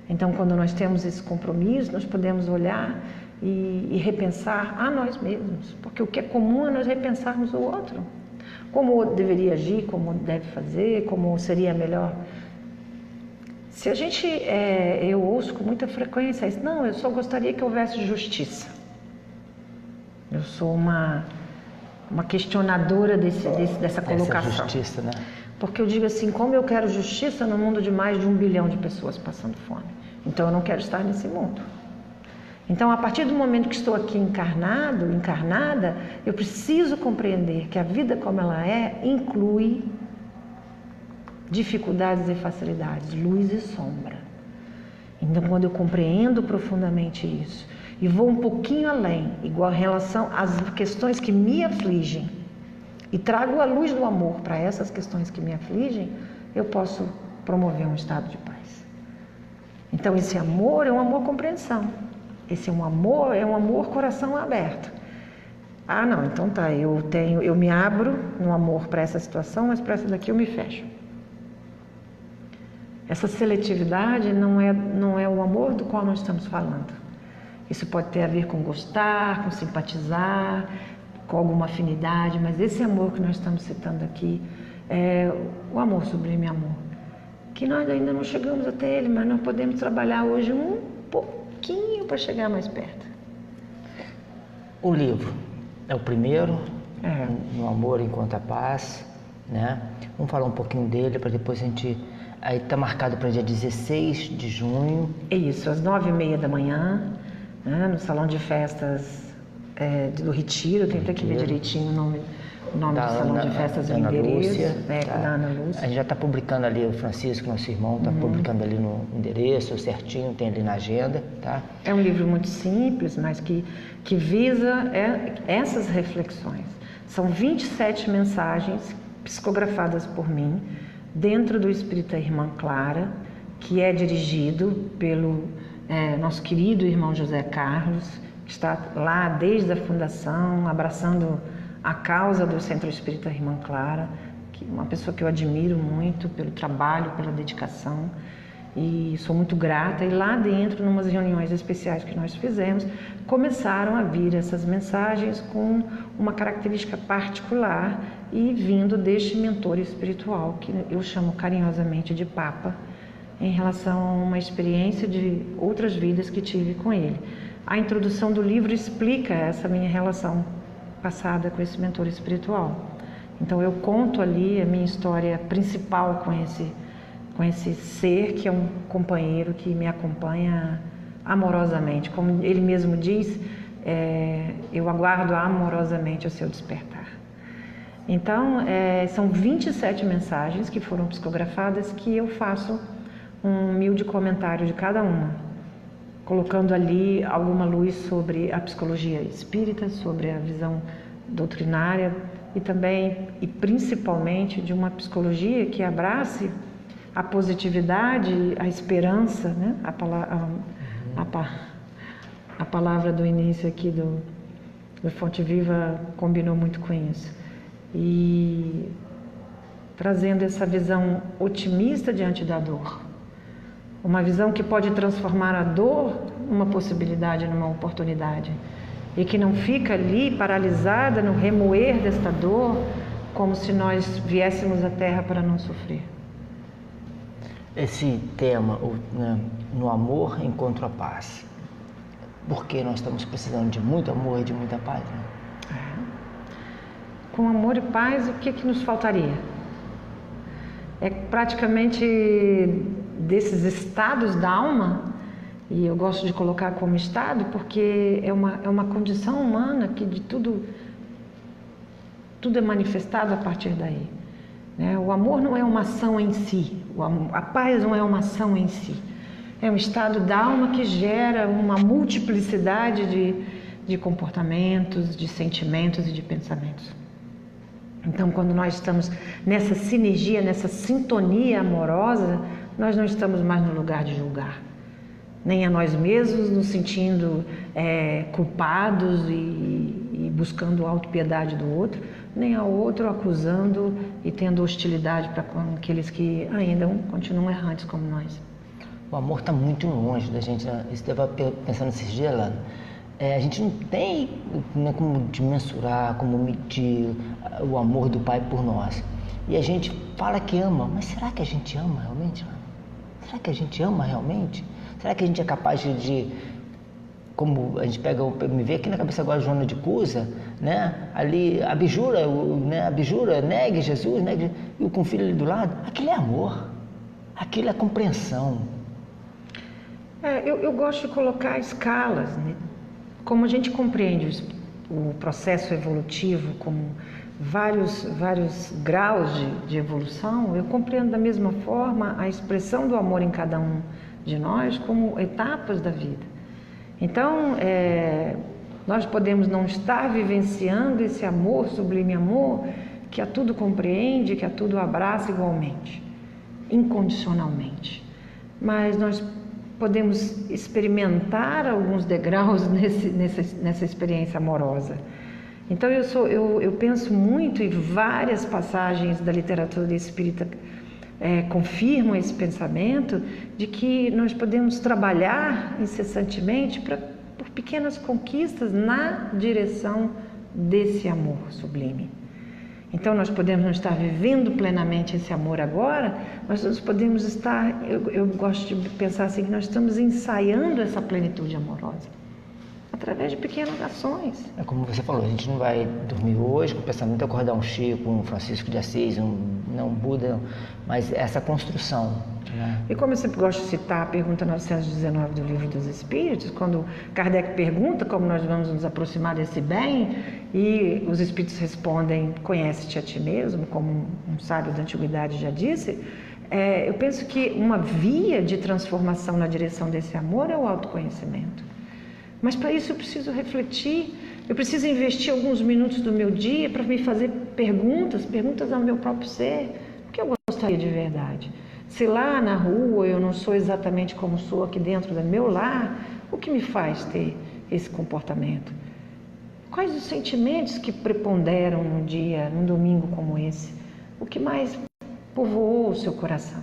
D: Então, quando nós temos esse compromisso, nós podemos olhar e repensar a nós mesmos, porque o que é comum é nós repensarmos o outro. Como o outro deveria agir, como deve fazer, como seria melhor Se a gente, eu ouço com muita frequência isso, não, eu só gostaria que houvesse justiça. Eu sou uma questionadora dessa colocação.
C: Essa justiça, né?
D: Porque eu digo assim, como eu quero justiça no mundo de mais de 1 bilhão de pessoas passando fome? Então eu não quero estar nesse mundo. Então, a partir do momento que estou aqui encarnada, eu preciso compreender que a vida como ela inclui dificuldades e facilidades, luz e sombra. Então, quando eu compreendo profundamente isso e vou um pouquinho além, igual em relação às questões que me afligem, e trago a luz do amor para essas questões que me afligem, eu posso promover um estado de paz. Então, esse amor é um amor compreensão. Esse é um amor coração aberto. Ah, não, então tá, eu me abro no amor para essa situação, mas para essa daqui eu me fecho. Essa seletividade não é o amor do qual nós estamos falando. Isso pode ter a ver com gostar, com simpatizar, com alguma afinidade, mas esse amor que nós estamos citando aqui é o amor sublime amor, que nós ainda não chegamos até ele, mas nós podemos trabalhar hoje um pouquinho para chegar mais perto.
C: O livro é o primeiro, No Amor Encontra a Paz, né? Vamos falar um pouquinho dele para depois a gente... Aí está marcado para dia 16 de junho.
D: É isso, às 9h30 da manhã, né, no Salão de Festas do Retiro. Tem até que ver direitinho o nome do Salão de Festas e o endereço. Da Ana Lúcia.
C: A gente já está publicando ali, o Francisco, nosso irmão, está publicando ali no endereço certinho, tem ali na agenda, tá? É
D: um livro muito simples, mas que visa essas reflexões. São 27 mensagens psicografadas por mim, dentro do Espírita Irmã Clara, que é dirigido pelo nosso querido irmão José Carlos, que está lá desde a fundação, abraçando a causa do Centro Espírita Irmã Clara, que é uma pessoa que eu admiro muito pelo trabalho, pela dedicação, e sou muito grata. E lá dentro, numas reuniões especiais que nós fizemos, começaram a vir essas mensagens com uma característica particular e vindo deste mentor espiritual, que eu chamo carinhosamente de Papa, em relação a uma experiência de outras vidas que tive com ele. A introdução do livro explica essa minha relação passada com esse mentor espiritual. Então eu conto ali a minha história principal com esse ser que é um companheiro que me acompanha amorosamente. Como ele mesmo diz, eu aguardo amorosamente o seu despertar. Então, são 27 mensagens que foram psicografadas, que eu faço um humilde comentário de cada uma, colocando ali alguma luz sobre a psicologia espírita, sobre a visão doutrinária e também e principalmente de uma psicologia que abrace a positividade, a esperança, né? A palavra do início aqui do Fonte Viva combinou muito com isso. E trazendo essa visão otimista diante da dor. Uma visão que pode transformar a dor numa possibilidade, numa oportunidade. E que não fica ali paralisada no remoer desta dor, como se nós viéssemos à Terra para não sofrer.
C: Esse tema, no amor encontro a paz. Porque nós estamos precisando de muito amor e de muita paz, né?
D: Com amor e paz, o que nos faltaria? É praticamente desses estados da alma, e eu gosto de colocar como estado, porque é uma condição humana que de tudo é manifestado a partir daí. Né? O amor não é uma ação em si, a paz não é uma ação em si. É um estado da alma que gera uma multiplicidade de comportamentos, de sentimentos e de pensamentos. Então, quando nós estamos nessa sinergia, nessa sintonia amorosa, nós não estamos mais no lugar de julgar. Nem a nós mesmos nos sentindo culpados e buscando a autopiedade do outro, nem ao outro acusando e tendo hostilidade para com aqueles que ainda continuam errantes como nós.
C: O amor está muito longe da gente, né? Eu estava pensando esses dias, Lana. A gente não tem como mensurar, como medir o amor do Pai por nós. E a gente fala que ama, mas será que a gente ama realmente? será que a gente ama realmente? Será que a gente é capaz de como a gente me vê aqui na cabeça agora Joana de Cusa, né? Ali, abjura, né? Abjura, negue Jesus, negue, e com o filho ali do lado. Aquilo é amor, aquilo é compreensão.
D: Eu gosto de colocar escalas, né? Como a gente compreende o processo evolutivo como vários graus de evolução, eu compreendo da mesma forma a expressão do amor em cada um de nós como etapas da vida. Então, nós podemos não estar vivenciando esse amor, sublime amor, que a tudo compreende, que a tudo abraça igualmente, incondicionalmente. Mas nós podemos experimentar alguns degraus nessa experiência amorosa. Então, eu penso muito, e várias passagens da literatura espírita confirmam esse pensamento de que nós podemos trabalhar incessantemente por pequenas conquistas na direção desse amor sublime. Então nós podemos não estar vivendo plenamente esse amor agora, mas nós podemos estar, eu gosto de pensar assim, que nós estamos ensaiando essa plenitude amorosa através de pequenas ações.
C: É como você falou, a gente não vai dormir hoje com o pensamento de acordar um Chico, um Francisco de Assis, um Buda, mas essa construção. Né?
D: E como eu sempre gosto de citar a pergunta 919 do Livro dos Espíritos, quando Kardec pergunta como nós vamos nos aproximar desse bem, e os Espíritos respondem, conhece-te a ti mesmo, como um sábio da antiguidade já disse, eu penso que uma via de transformação na direção desse amor é o autoconhecimento. Mas para isso eu preciso refletir, eu preciso investir alguns minutos do meu dia para me fazer perguntas ao meu próprio ser. O que eu gostaria de verdade? Se lá na rua eu não sou exatamente como sou aqui dentro do meu lar, o que me faz ter esse comportamento? Quais os sentimentos que preponderam num domingo como esse? O que mais povoou o seu coração?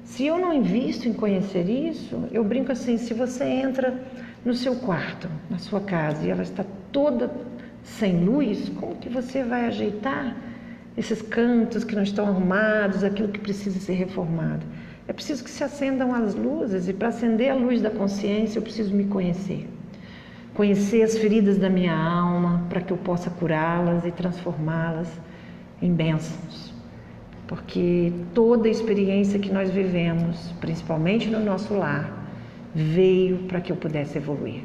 D: Se eu não invisto em conhecer isso, eu brinco assim, se você entra no seu quarto, na sua casa, e ela está toda sem luz, como que você vai ajeitar esses cantos que não estão arrumados, aquilo que precisa ser reformado? É preciso que se acendam as luzes, e para acender a luz da consciência eu preciso me conhecer. Conhecer as feridas da minha alma, para que eu possa curá-las e transformá-las em bênçãos. Porque toda a experiência que nós vivemos, principalmente no nosso lar, veio para que eu pudesse evoluir.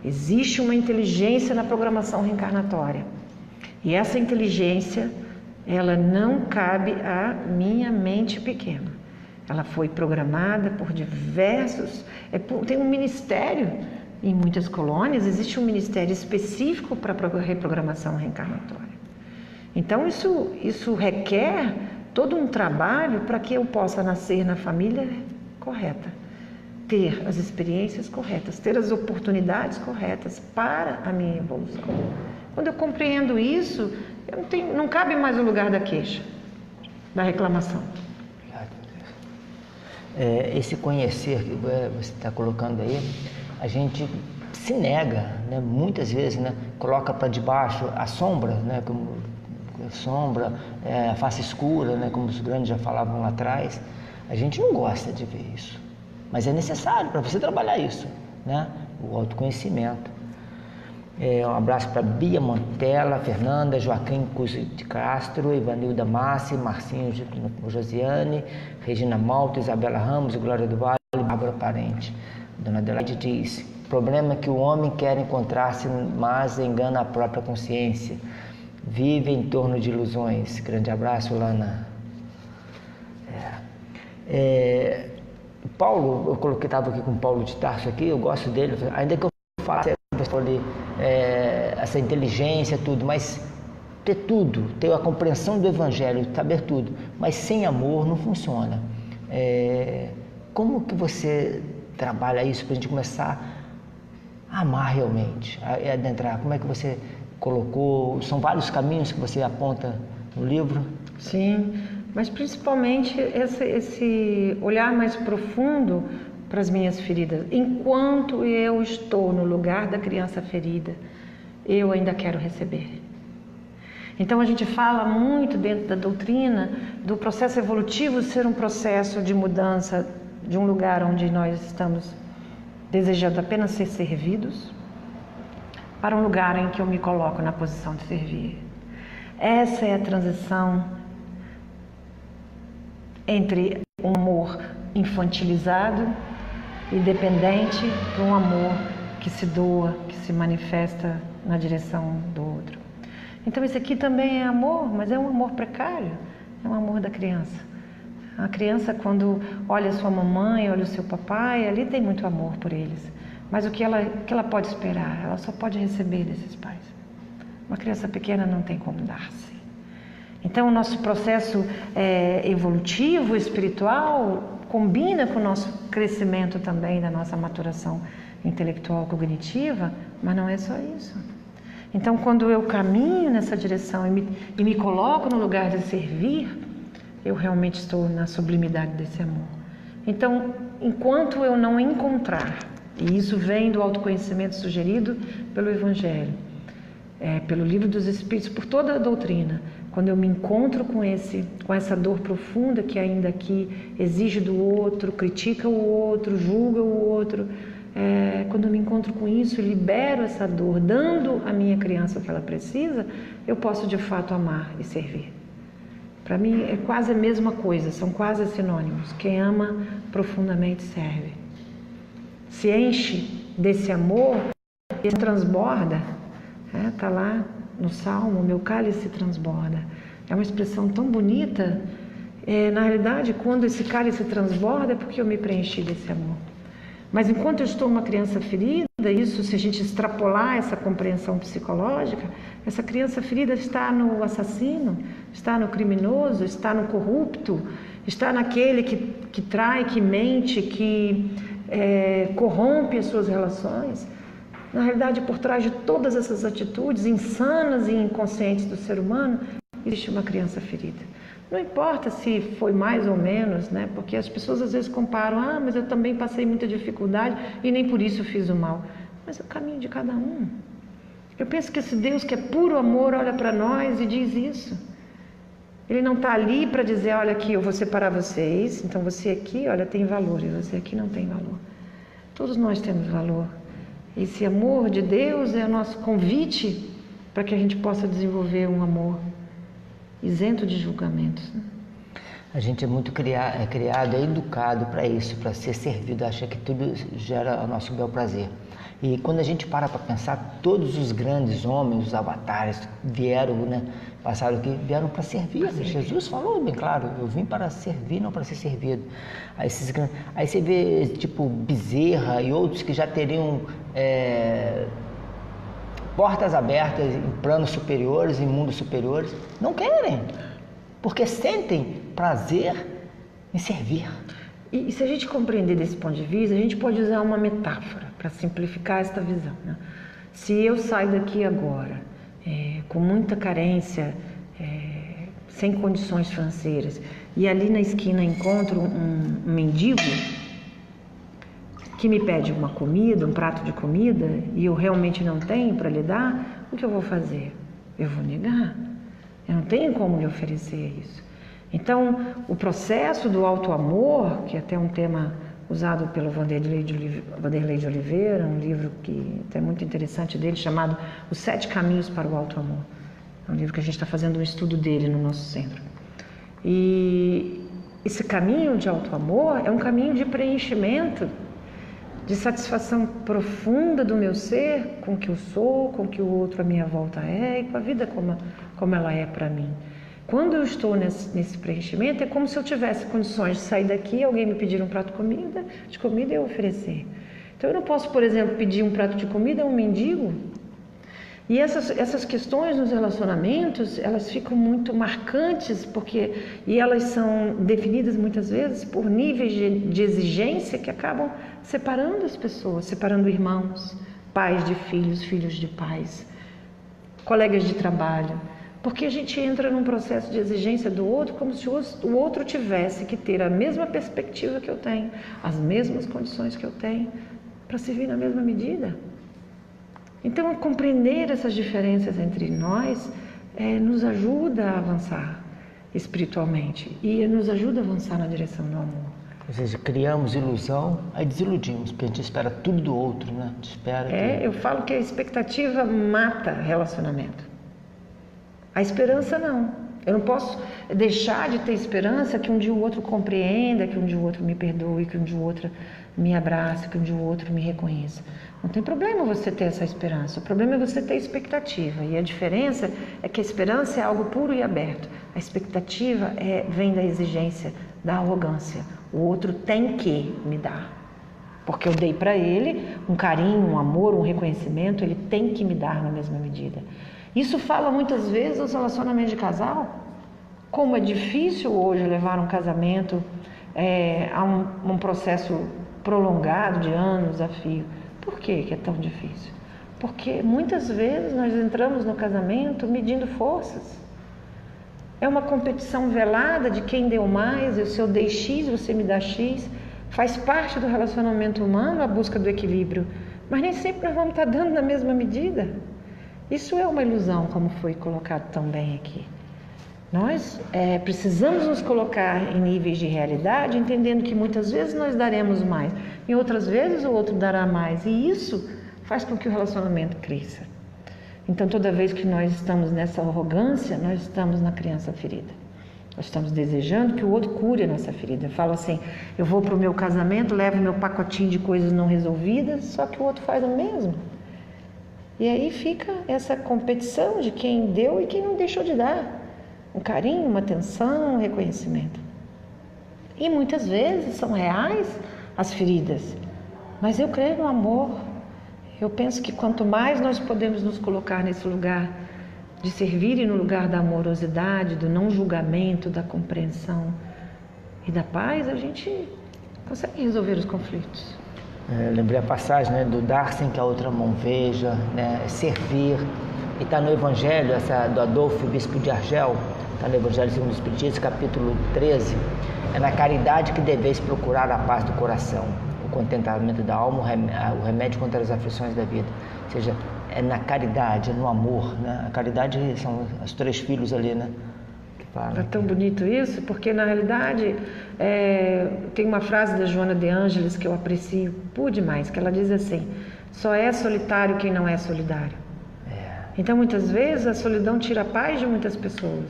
D: Existe uma inteligência na programação reencarnatória. E essa inteligência, ela não cabe à minha mente pequena. Ela foi programada por diversos... tem um ministério, em muitas colônias, existe um ministério específico para a reprogramação reencarnatória. Então, isso requer todo um trabalho para que eu possa nascer na família correta, ter as experiências corretas, ter as oportunidades corretas para a minha evolução. Quando eu compreendo isso, não cabe mais o lugar da queixa, da reclamação.
C: Esse conhecer que você está colocando aí, a gente se nega, né? Muitas vezes, né? Coloca para debaixo a sombra, né? Como a sombra, a face escura, né? Como os grandes já falavam lá atrás. A gente não gosta de ver isso. Mas é necessário para você trabalhar isso, né? O autoconhecimento. Um abraço para Bia Montella, Fernanda, Joaquim Cusi de Castro, Ivanilda Massi, Marcinho Josiane, Regina Malta, Isabela Ramos, Glória do Vale, Bárbara Parente. Dona Adelaide diz: o problema é que o homem quer encontrar-se, mas engana a própria consciência. Vive em torno de ilusões. Grande abraço, Lana. Paulo, eu estava aqui com o Paulo de Tarso aqui, eu gosto dele, ainda que eu falasse essa inteligência, tudo, mas ter a compreensão do Evangelho, saber tudo, mas sem amor não funciona. Como que você trabalha isso para a gente começar a amar realmente, a adentrar? Como é que você colocou? São vários caminhos que você aponta no livro?
D: Sim, mas principalmente esse olhar mais profundo para as minhas feridas. Enquanto eu estou no lugar da criança ferida, eu ainda quero receber. Então a gente fala muito dentro da doutrina do processo evolutivo ser um processo de mudança de um lugar onde nós estamos desejando apenas ser servidos, para um lugar em que eu me coloco na posição de servir. Essa é a transição entre um amor infantilizado e dependente para um amor que se doa, que se manifesta na direção do outro. Então isso aqui também é amor, mas é um amor precário, é um amor da criança. A criança, quando olha a sua mamãe, olha o seu papai, ali tem muito amor por eles. Mas o que ela pode esperar? Ela só pode receber desses pais. Uma criança pequena não tem como dar-se. Então o nosso processo evolutivo, espiritual, combina com o nosso crescimento também, da nossa maturação intelectual, cognitiva, mas não é só isso. Então quando eu caminho nessa direção e me coloco no lugar de servir, eu realmente estou na sublimidade desse amor. Então, enquanto eu não encontrar, e isso vem do autoconhecimento sugerido pelo Evangelho, pelo Livro dos Espíritos, por toda a doutrina, quando eu me encontro com essa dor profunda que ainda aqui exige do outro, critica o outro, julga o outro, quando eu me encontro com isso e libero essa dor, dando à minha criança o que ela precisa, eu posso de fato amar e servir. Para mim é quase a mesma coisa, são quase sinônimos. Quem ama profundamente serve. Se enche desse amor e transborda, está lá no Salmo, meu cálice transborda. É uma expressão tão bonita. Na realidade, quando esse cálice transborda é porque eu me preenchi desse amor. Mas enquanto eu estou uma criança ferida, isso, se a gente extrapolar essa compreensão psicológica, essa criança ferida está no assassino, está no criminoso, está no corrupto, está naquele que trai, que mente, que corrompe as suas relações. Na realidade, por trás de todas essas atitudes insanas e inconscientes do ser humano, existe uma criança ferida. Não importa se foi mais ou menos, né? Porque as pessoas às vezes comparam, mas eu também passei muita dificuldade e nem por isso fiz o mal. Mas é o caminho de cada um. Eu penso que esse Deus que é puro amor olha para nós e diz isso. Ele não está ali para dizer, olha aqui, eu vou separar vocês, então você aqui, olha, tem valor e você aqui não tem valor. Todos nós temos valor. Esse amor de Deus é o nosso convite para que a gente possa desenvolver um amor isento de julgamentos.
C: A gente é muito criado, é educado para isso, para ser servido, acha que tudo gera o nosso bel prazer. E quando a gente para pensar, todos os grandes homens, os avatares, passaram aqui, vieram para servir. Jesus falou bem claro, eu vim para servir, não para ser servido. Aí você vê, tipo, Bezerra e outros que já teriam portas abertas em planos superiores, em mundos superiores, não querem, porque sentem prazer em servir.
D: E se a gente compreender desse ponto de vista, a gente pode usar uma metáfora para simplificar esta visão, né? Se eu saio daqui agora com muita carência, sem condições financeiras, e ali na esquina encontro um mendigo que me pede uma comida, um prato de comida, e eu realmente não tenho para lhe dar, o que eu vou fazer? Eu vou negar. Eu não tenho como lhe oferecer isso. Então, o processo do auto-amor, que é até um tema usado pelo Vanderlei de Oliveira, um livro que é muito interessante dele, chamado Os 7 Caminhos para o Auto-Amor. É um livro que a gente está fazendo um estudo dele no nosso centro. E esse caminho de auto-amor é um caminho de preenchimento, de satisfação profunda do meu ser com o que eu sou, com o que o outro à minha volta é e com a vida como ela é para mim. Quando eu estou nesse preenchimento, é como se eu tivesse condições de sair daqui, alguém me pedir um prato de comida e eu oferecer. Então eu não posso, por exemplo, pedir um prato de comida a um mendigo. E essas questões nos relacionamentos, elas ficam muito marcantes, e elas são definidas muitas vezes por níveis de exigência que acabam separando as pessoas, separando irmãos, pais de filhos, filhos de pais, colegas de trabalho. Porque a gente entra num processo de exigência do outro como se o outro tivesse que ter a mesma perspectiva que eu tenho, as mesmas condições que eu tenho, para servir na mesma medida. Então, compreender essas diferenças entre nós nos ajuda a avançar espiritualmente e nos ajuda a avançar na direção do amor.
C: Ou seja, criamos ilusão, aí desiludimos, porque a gente espera tudo do outro, né? A gente espera que...
D: Eu falo que a expectativa mata relacionamento. A esperança não. Eu não posso deixar de ter esperança que um dia o outro compreenda, que um dia o outro me perdoe, que um dia o outro me abrace, que um dia o outro me reconheça. Não tem problema você ter essa esperança. O problema é você ter expectativa. E a diferença é que a esperança é algo puro e aberto. A expectativa vem da exigência, da arrogância. O outro tem que me dar. Porque eu dei para ele um carinho, um amor, um reconhecimento, ele tem que me dar na mesma medida. Isso fala muitas vezes nos relacionamentos de casal. Como é difícil hoje levar um casamento a um processo prolongado de anos a fio. Por que é tão difícil? Porque muitas vezes nós entramos no casamento medindo forças. É uma competição velada de quem deu mais, se eu dei X, você me dá X. Faz parte do relacionamento humano a busca do equilíbrio, mas nem sempre nós vamos estar dando na mesma medida. Isso é uma ilusão, como foi colocado tão bem aqui. Nós precisamos nos colocar em níveis de realidade, entendendo que muitas vezes nós daremos mais, e outras vezes o outro dará mais, e isso faz com que o relacionamento cresça. Então, toda vez que nós estamos nessa arrogância, nós estamos na criança ferida. Nós estamos desejando que o outro cure a nossa ferida. Eu falo assim, eu vou para o meu casamento, levo meu pacotinho de coisas não resolvidas, só que o outro faz o mesmo. E aí fica essa competição de quem deu e quem não deixou de dar. Um carinho, uma atenção, um reconhecimento. E muitas vezes são reais as feridas, mas eu creio no amor. Eu penso que quanto mais nós podemos nos colocar nesse lugar de servir e no lugar da amorosidade, do não julgamento, da compreensão e da paz, a gente consegue resolver os conflitos.
C: Lembrei a passagem, né, do dar sem que a outra mão veja, né, servir. E está no Evangelho, essa do Adolfo, bispo de Argel, está no Evangelho segundo o Espiritismo, capítulo 13. É na caridade que deveis procurar a paz do coração, o contentamento da alma, o remédio contra as aflições da vida. Ou seja, é na caridade, é no amor, né? A caridade são os 3 filhos ali, né? Que falam.
D: É tão bonito isso, porque na realidade tem uma frase da Joana de Ângeles que eu aprecio por demais, que ela diz assim, só é solitário quem não é solidário. Então muitas vezes a solidão tira a paz de muitas pessoas.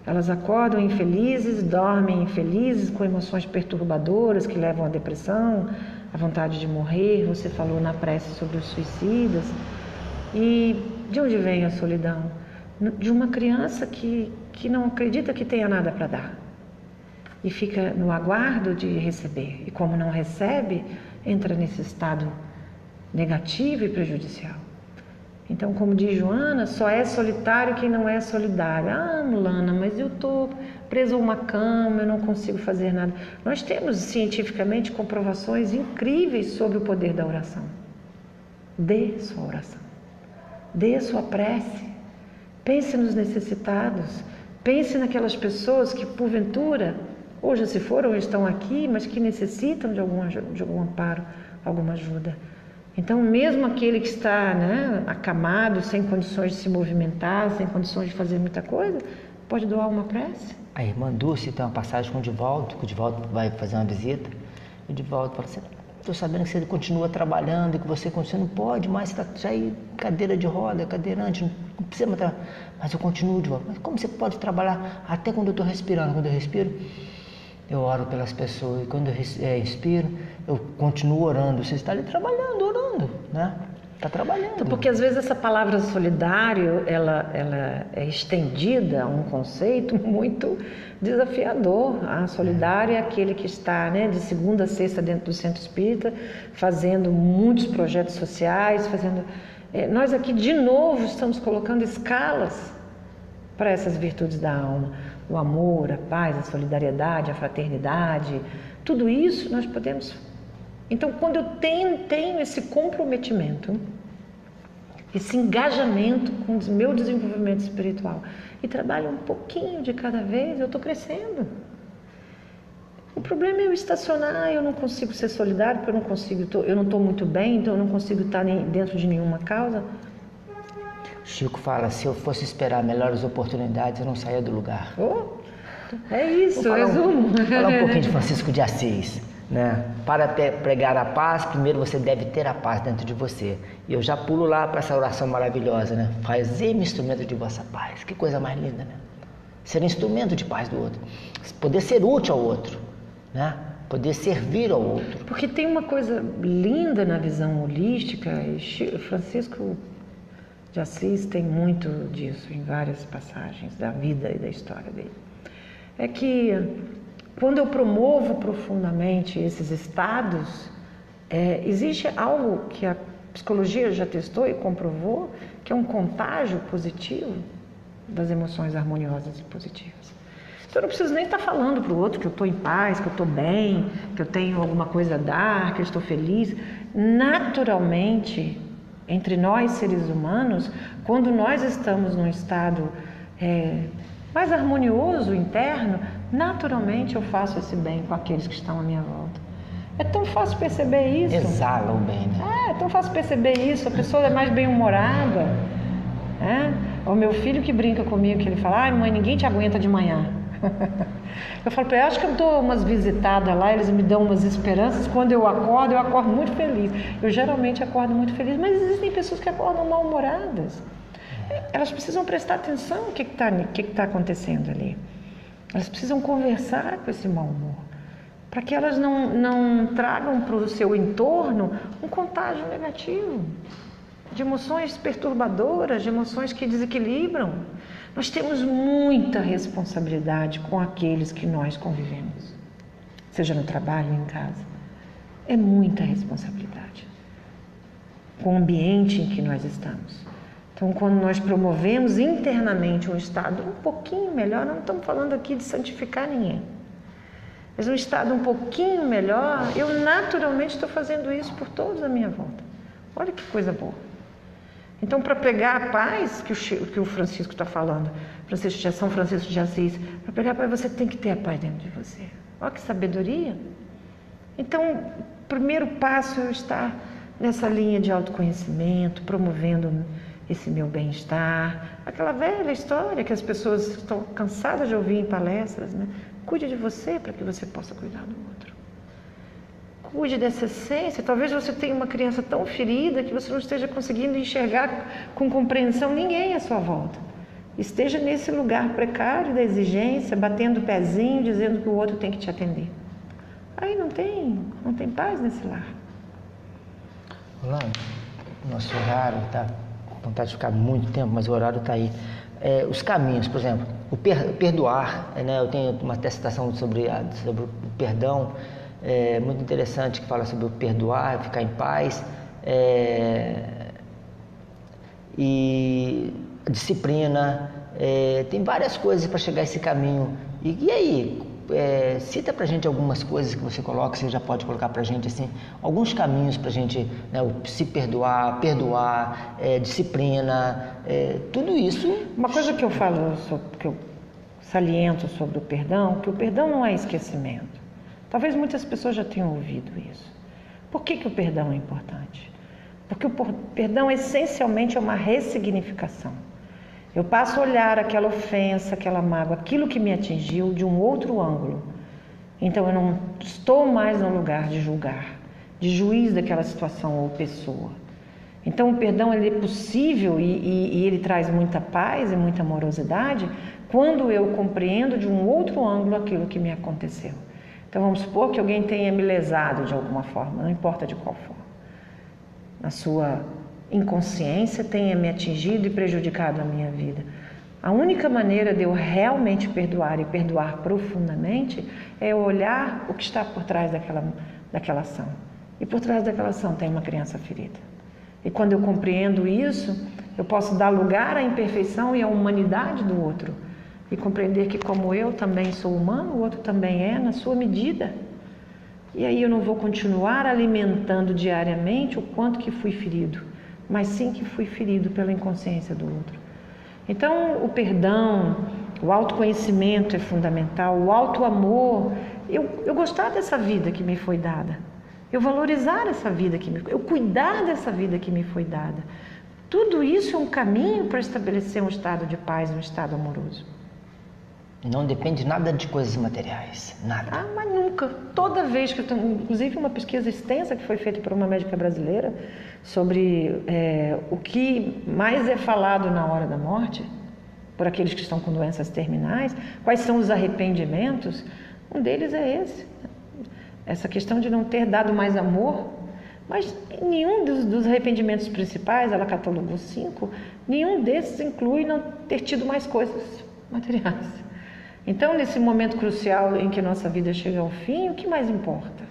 D: Elas acordam infelizes, dormem infelizes, com emoções perturbadoras que levam à depressão, à vontade de morrer. Você falou na prece sobre os suicidas. E de onde vem a solidão? De uma criança que não acredita que tenha nada para dar. E fica no aguardo de receber. E como não recebe, entra nesse estado negativo e prejudicial. Então, como diz Joana, só é solitário quem não é solidário. Ah, Mulana, mas eu estou preso a uma cama, eu não consigo fazer nada. Nós temos cientificamente comprovações incríveis sobre o poder da oração. Dê sua oração. Dê sua prece. Pense nos necessitados. Pense naquelas pessoas que, porventura, ou já se foram ou estão aqui, mas que necessitam de algum amparo, alguma ajuda. Então, mesmo aquele que está, né, acamado, sem condições de se movimentar, sem condições de fazer muita coisa, pode doar uma prece.
C: A irmã Dulce tem uma passagem com o Divaldo, que o Divaldo vai fazer uma visita, e o Divaldo fala assim, estou sabendo que você continua trabalhando, que você não pode mais, você está já aí cadeira de roda, cadeirante, não precisa mais trabalhar. Mas eu continuo, Divaldo. Mas como você pode trabalhar até quando eu estou respirando? Quando eu respiro, eu oro pelas pessoas, e quando eu inspiro, eu continuo orando. Você está ali trabalhando, orando, né? Está trabalhando.
D: Porque às vezes essa palavra solidário, ela é estendida a um conceito muito desafiador. A solidário é aquele que está, né, de segunda a sexta dentro do centro espírita, fazendo muitos projetos sociais, nós aqui de novo estamos colocando escalas para essas virtudes da alma. O amor, a paz, a solidariedade, a fraternidade, tudo isso nós podemos. Então, quando eu tenho esse comprometimento, esse engajamento com o meu desenvolvimento espiritual e trabalho um pouquinho de cada vez, eu estou crescendo. O problema é eu estacionar, eu não consigo ser solidário, porque eu não estou muito bem, então eu não consigo estar dentro de nenhuma causa.
C: Chico fala, se eu fosse esperar melhores oportunidades, eu não saía do lugar.
D: É isso, resumo.
C: Vou falar um pouquinho de Francisco de Assis. né? Para pregar a paz, primeiro você deve ter a paz dentro de você. E eu já pulo lá para essa oração maravilhosa, né? Fazei-me instrumento de vossa paz. Que coisa mais linda, né? Ser instrumento de paz do outro. Poder ser útil ao outro, né? Poder servir ao outro.
D: Porque tem uma coisa linda na visão holística, e Francisco de Assis tem muito disso em várias passagens da vida e da história dele. É que quando eu promovo profundamente esses estados, existe algo que a psicologia já testou e comprovou, que é um contágio positivo das emoções harmoniosas e positivas. Então eu não preciso nem estar falando para o outro que eu estou em paz, que eu estou bem, que eu tenho alguma coisa a dar, que eu estou feliz. Naturalmente, entre nós seres humanos, quando nós estamos num estado mais harmonioso, interno, naturalmente eu faço esse bem com aqueles que estão à minha volta. É tão fácil perceber isso.
C: Exala o bem, né?
D: É tão fácil perceber isso. A pessoa é mais bem-humorada. O meu filho que brinca comigo, que ele fala: ai mãe, ninguém te aguenta de manhã. Eu falo para ele: acho que eu dou umas visitadas lá, eles me dão umas esperanças. Quando eu acordo muito feliz. Eu geralmente acordo muito feliz, mas existem pessoas que acordam mal-humoradas. Elas precisam prestar atenção no que está acontecendo ali. Elas precisam conversar com esse mau humor, para que elas não tragam para o seu entorno um contágio negativo, de emoções perturbadoras, de emoções que desequilibram. Nós temos muita responsabilidade com aqueles que nós convivemos, seja no trabalho ou em casa. É muita responsabilidade com o ambiente em que nós estamos. Então, quando nós promovemos internamente um estado um pouquinho melhor, não estamos falando aqui de santificar ninguém, mas um estado um pouquinho melhor, eu naturalmente estou fazendo isso por todos à minha volta. Olha que coisa boa. Então, para pregar a paz, que o Francisco está falando, São Francisco de Assis, para pregar a paz, você tem que ter a paz dentro de você. Olha que sabedoria. Então, o primeiro passo é eu estar nessa linha de autoconhecimento, promovendo esse meu bem-estar. Aquela velha história que as pessoas estão cansadas de ouvir em palestras, né? Cuide de você para que você possa cuidar do outro. Cuide dessa essência. Talvez você tenha uma criança tão ferida que você não esteja conseguindo enxergar com compreensão ninguém à sua volta. Esteja nesse lugar precário da exigência, batendo o pezinho, dizendo que o outro tem que te atender. Aí não tem paz nesse lar.
C: Rolando, nosso horário está com vontade de ficar muito tempo, mas o horário está aí. Os caminhos, por exemplo, o perdoar, né? Eu tenho uma citação sobre o perdão, muito interessante, que fala sobre o perdoar, ficar em paz, e disciplina, tem várias coisas para chegar a esse caminho. E aí, cita pra gente algumas coisas que você coloca, você já pode colocar pra gente assim, alguns caminhos pra gente, né, se perdoar, disciplina, tudo isso.
D: Uma coisa que eu falo, que eu saliento sobre o perdão, que o perdão não é esquecimento. Talvez muitas pessoas já tenham ouvido isso. Por que o perdão é importante? Porque o perdão essencialmente é uma ressignificação. Eu passo a olhar aquela ofensa, aquela mágoa, aquilo que me atingiu de um outro ângulo. Então eu não estou mais no lugar de julgar, de juiz daquela situação ou pessoa. Então o perdão ele é possível e ele traz muita paz e muita amorosidade quando eu compreendo de um outro ângulo aquilo que me aconteceu. Então vamos supor que alguém tenha me lesado de alguma forma, não importa de qual forma. Na sua inconsciência tenha me atingido e prejudicado a minha vida. A única maneira de eu realmente perdoar e perdoar profundamente é eu olhar o que está por trás daquela ação. E por trás daquela ação tem uma criança ferida. E quando eu compreendo isso, eu posso dar lugar à imperfeição e à humanidade do outro. E compreender que como eu também sou humano, o outro também é, na sua medida. E aí eu não vou continuar alimentando diariamente o quanto que fui ferido, mas sim que fui ferido pela inconsciência do outro. Então, o perdão, o autoconhecimento é fundamental, o autoamor, eu gostar dessa vida que me foi dada, eu valorizar essa vida eu cuidar dessa vida que me foi dada. Tudo isso é um caminho para estabelecer um estado de paz, um estado amoroso.
C: Não depende nada de coisas materiais, nada.
D: Ah, mas nunca. Toda vez que eu tenho, inclusive uma pesquisa extensa que foi feita por uma médica brasileira sobre o que mais é falado na hora da morte, por aqueles que estão com doenças terminais, quais são os arrependimentos, um deles é esse. Essa questão de não ter dado mais amor, mas nenhum dos arrependimentos principais, ela catalogou 5, nenhum desses inclui não ter tido mais coisas materiais. Então, nesse momento crucial em que nossa vida chega ao fim, o que mais importa?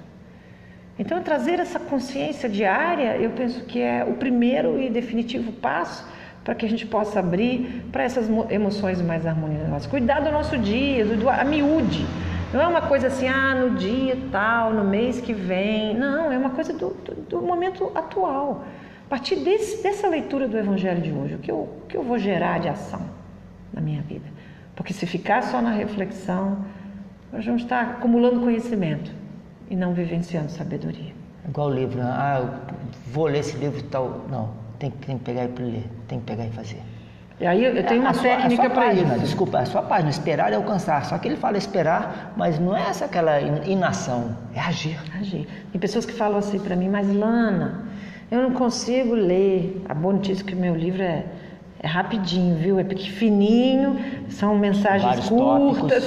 D: Então, trazer essa consciência diária, eu penso que é o primeiro e definitivo passo para que a gente possa abrir para essas emoções mais harmoniosas. Cuidar do nosso dia, a miúde. Não é uma coisa assim, no dia tal, no mês que vem. Não, é uma coisa do momento atual. A partir dessa leitura do Evangelho de hoje, o que eu vou gerar de ação na minha vida? Porque se ficar só na reflexão, nós vamos estar acumulando conhecimento e não vivenciando sabedoria.
C: Igual o livro, eu vou ler esse livro e tal. Não, tem que pegar e ler, tem que pegar e fazer.
D: E aí eu tenho uma técnica para isso.
C: Desculpa, a sua página, esperar é alcançar. Só que ele fala esperar, mas não é aquela inação, é agir.
D: Agir. Tem pessoas que falam assim para mim, mas Lana, eu não consigo ler. A boa notícia é que o meu livro é rapidinho, viu? É pequenininho, são mensagens
C: vários
D: curtas,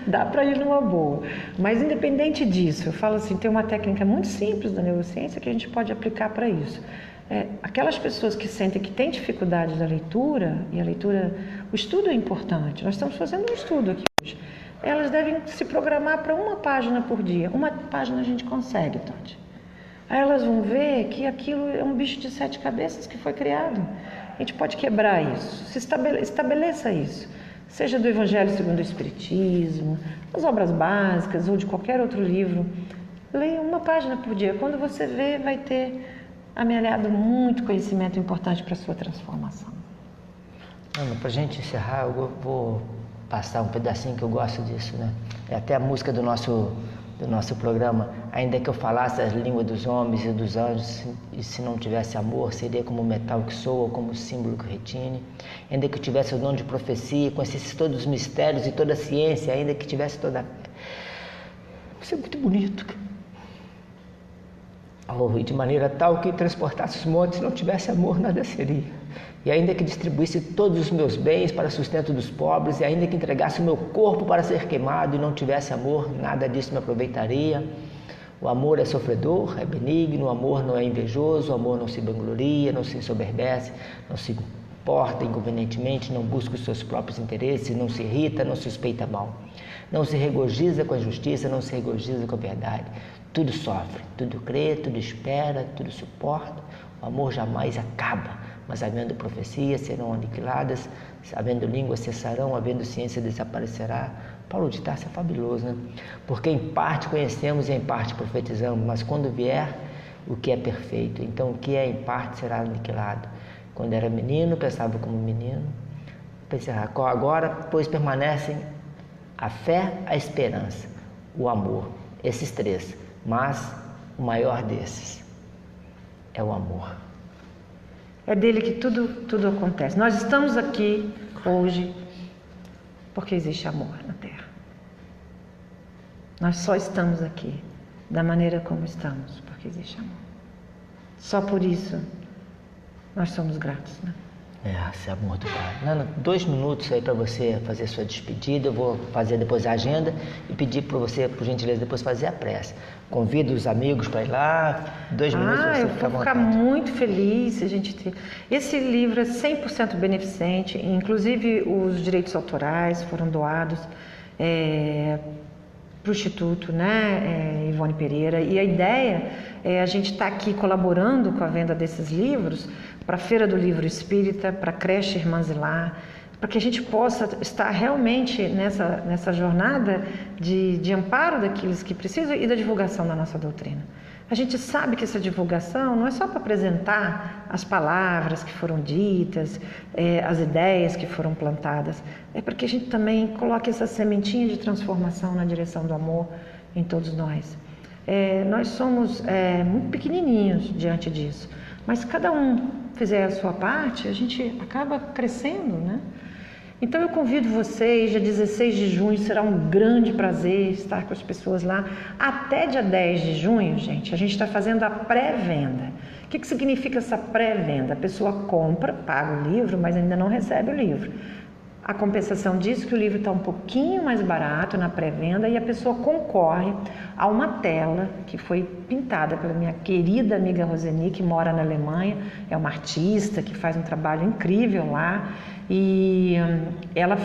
D: dá para ir numa boa. Mas independente disso, eu falo assim, tem uma técnica muito simples da neurociência que a gente pode aplicar para isso. Aquelas pessoas que sentem que têm dificuldade da leitura, e o estudo é importante, nós estamos fazendo um estudo aqui hoje, elas devem se programar para uma página por dia. Uma página a gente consegue, Tati. Aí elas vão ver que aquilo é um bicho de 7 cabeças que foi criado. A gente pode quebrar isso, estabeleça isso, seja do Evangelho segundo o Espiritismo, das obras básicas ou de qualquer outro livro. Leia uma página por dia. Quando você vê, vai ter amelhado muito conhecimento importante para a sua transformação.
C: Para a gente encerrar, eu vou passar um pedacinho que eu gosto disso, né? É até a música do nosso programa. Ainda que eu falasse a língua dos homens e dos anjos, e se não tivesse amor, seria como o metal que soa, ou como o símbolo que retine. Ainda que eu tivesse o dom de profecia, conhecesse todos os mistérios e toda a ciência, ainda que tivesse toda a... Isso é muito bonito, cara. E de maneira tal que transportasse os montes, se não tivesse amor, nada seria. E ainda que distribuísse todos os meus bens para sustento dos pobres, e ainda que entregasse o meu corpo para ser queimado e não tivesse amor, nada disso me aproveitaria. O amor é sofredor, é benigno, o amor não é invejoso, o amor não se vangloria, não se ensoberbece, não se porta inconvenientemente, não busca os seus próprios interesses, não se irrita, não suspeita mal. Não se regozija com a justiça, não se regozija com a verdade. Tudo sofre, tudo crê, tudo espera, tudo suporta. O amor jamais acaba, mas havendo profecias serão aniquiladas, havendo línguas cessarão, havendo ciência desaparecerá. Paulo de Tarso é fabuloso, né? Porque em parte conhecemos e em parte profetizamos, mas quando vier o que é perfeito, então o que é em parte será aniquilado. Quando era menino, pensava como menino. Pensei, agora, pois permanecem a fé, a esperança, o amor, esses 3. Mas o maior desses é o amor.
D: É dele que tudo acontece. Nós estamos aqui hoje porque existe amor na Terra. Nós só estamos aqui da maneira como estamos porque existe amor. Só por isso nós somos gratos, né?
C: Esse amor do Pai. Nana, 2 minutos aí para você fazer sua despedida. Eu vou fazer depois a agenda e pedir para você, por gentileza, depois fazer a prece. Convido os amigos para ir lá. 2 minutos você
D: eu
C: fica à
D: vou
C: vontade.
D: ficar muito feliz se a gente ter. Esse livro é 100% beneficente, inclusive os direitos autorais foram doados para o Instituto, né, Ivone Pereira. E a ideia é a gente estar aqui colaborando com a venda desses livros para a Feira do Livro Espírita, para a Creche Irmã Zilar, para que a gente possa estar realmente nessa jornada de amparo daqueles que precisam e da divulgação da nossa doutrina. A gente sabe que essa divulgação não é só para apresentar as palavras que foram ditas, as ideias que foram plantadas, é para que a gente também coloque essa sementinha de transformação na direção do amor em todos nós. Nós somos muito pequenininhos diante disso, mas cada um fizer a sua parte, a gente acaba crescendo, né? Então eu convido vocês, dia 16 de junho, será um grande prazer estar com as pessoas lá. Até dia 10 de junho, gente, a gente está fazendo a pré-venda. O que significa essa pré-venda? A pessoa compra, paga o livro, mas ainda não recebe o livro. A compensação diz que o livro está um pouquinho mais barato na pré-venda e a pessoa concorre a uma tela que foi pintada pela minha querida amiga Roseni, que mora na Alemanha, é uma artista que faz um trabalho incrível lá, e ela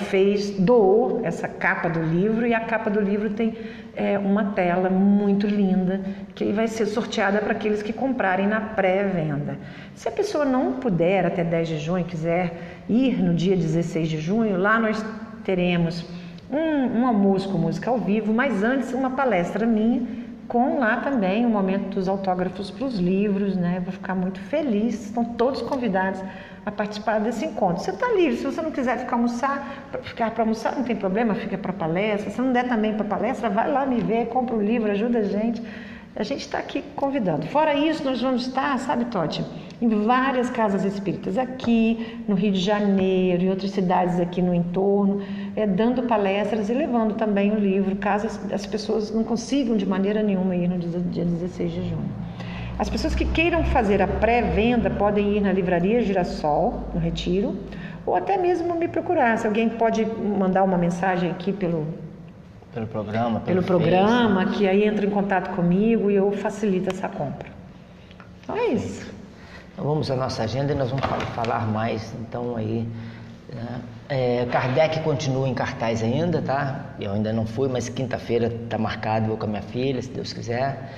D: doou essa capa do livro, e a capa do livro tem uma tela muito linda que vai ser sorteada para aqueles que comprarem na pré-venda. Se a pessoa não puder até 10 de junho, quiser ir no dia 16 de junho, lá nós teremos um almoço com música ao vivo, mas antes uma palestra minha, com lá também o momento dos autógrafos para os livros, né? Vou ficar muito feliz, estão todos convidados a participar desse encontro. Você está livre, se você não quiser ficar para almoçar, não tem problema, fica para palestra. Se não der também para palestra, vai lá me ver, compra o livro, ajuda a gente. A gente está aqui convidando. Fora isso, nós vamos estar, sabe, Totti, em várias casas espíritas, aqui no Rio de Janeiro, em outras cidades aqui no entorno, dando palestras e levando também o livro, caso as pessoas não consigam de maneira nenhuma ir no dia 16 de junho. As pessoas que queiram fazer a pré-venda podem ir na Livraria Girassol, no Retiro, ou até mesmo me procurar. Se alguém pode mandar uma mensagem aqui pelo programa, que aí entra em contato comigo e eu facilito essa compra. Então é isso.
C: Então vamos à nossa agenda e nós vamos falar mais, então, aí, né? Kardec continua em cartaz ainda, tá? Eu ainda não fui, mas quinta-feira está marcado, vou com a minha filha, se Deus quiser.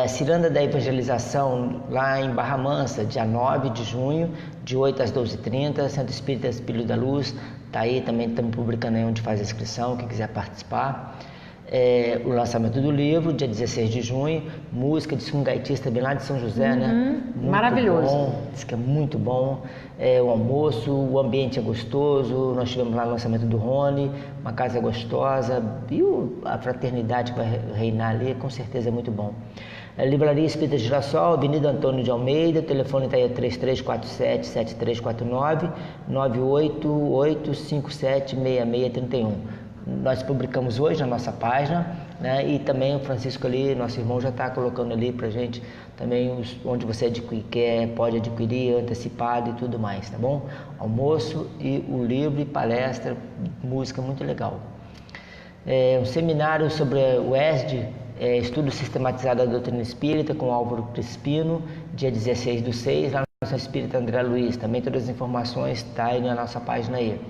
C: Ciranda da Evangelização, lá em Barra Mansa, dia 9 de junho, de 8 às 12h30, Centro Espírita Espírito da Luz, tá aí, também estamos publicando aí onde faz a inscrição, quem quiser participar. O lançamento do livro, dia 16 de junho, música de sungaitista bem lá de São José, né? Muito
D: maravilhoso.
C: Bom, diz que é muito bom. O almoço, o ambiente é gostoso, nós tivemos lá o lançamento do Rony, uma casa gostosa, e a fraternidade que vai reinar ali, com certeza é muito bom. Livraria Espírita Girassol, Avenida Antônio de Almeida, o telefone está aí 3347-7349, 988576631. Nós publicamos hoje na nossa página, né? E também o Francisco ali, nosso irmão, já está colocando ali para gente também onde você pode adquirir antecipado e tudo mais, tá bom? Almoço e o livro e palestra, música muito legal. Um seminário sobre o ESD, Estudo Sistematizado da Doutrina Espírita, com Álvaro Crispino, dia 16/6, lá no Centro Espírita André Luiz. Também todas as informações estão aí na nossa página aí.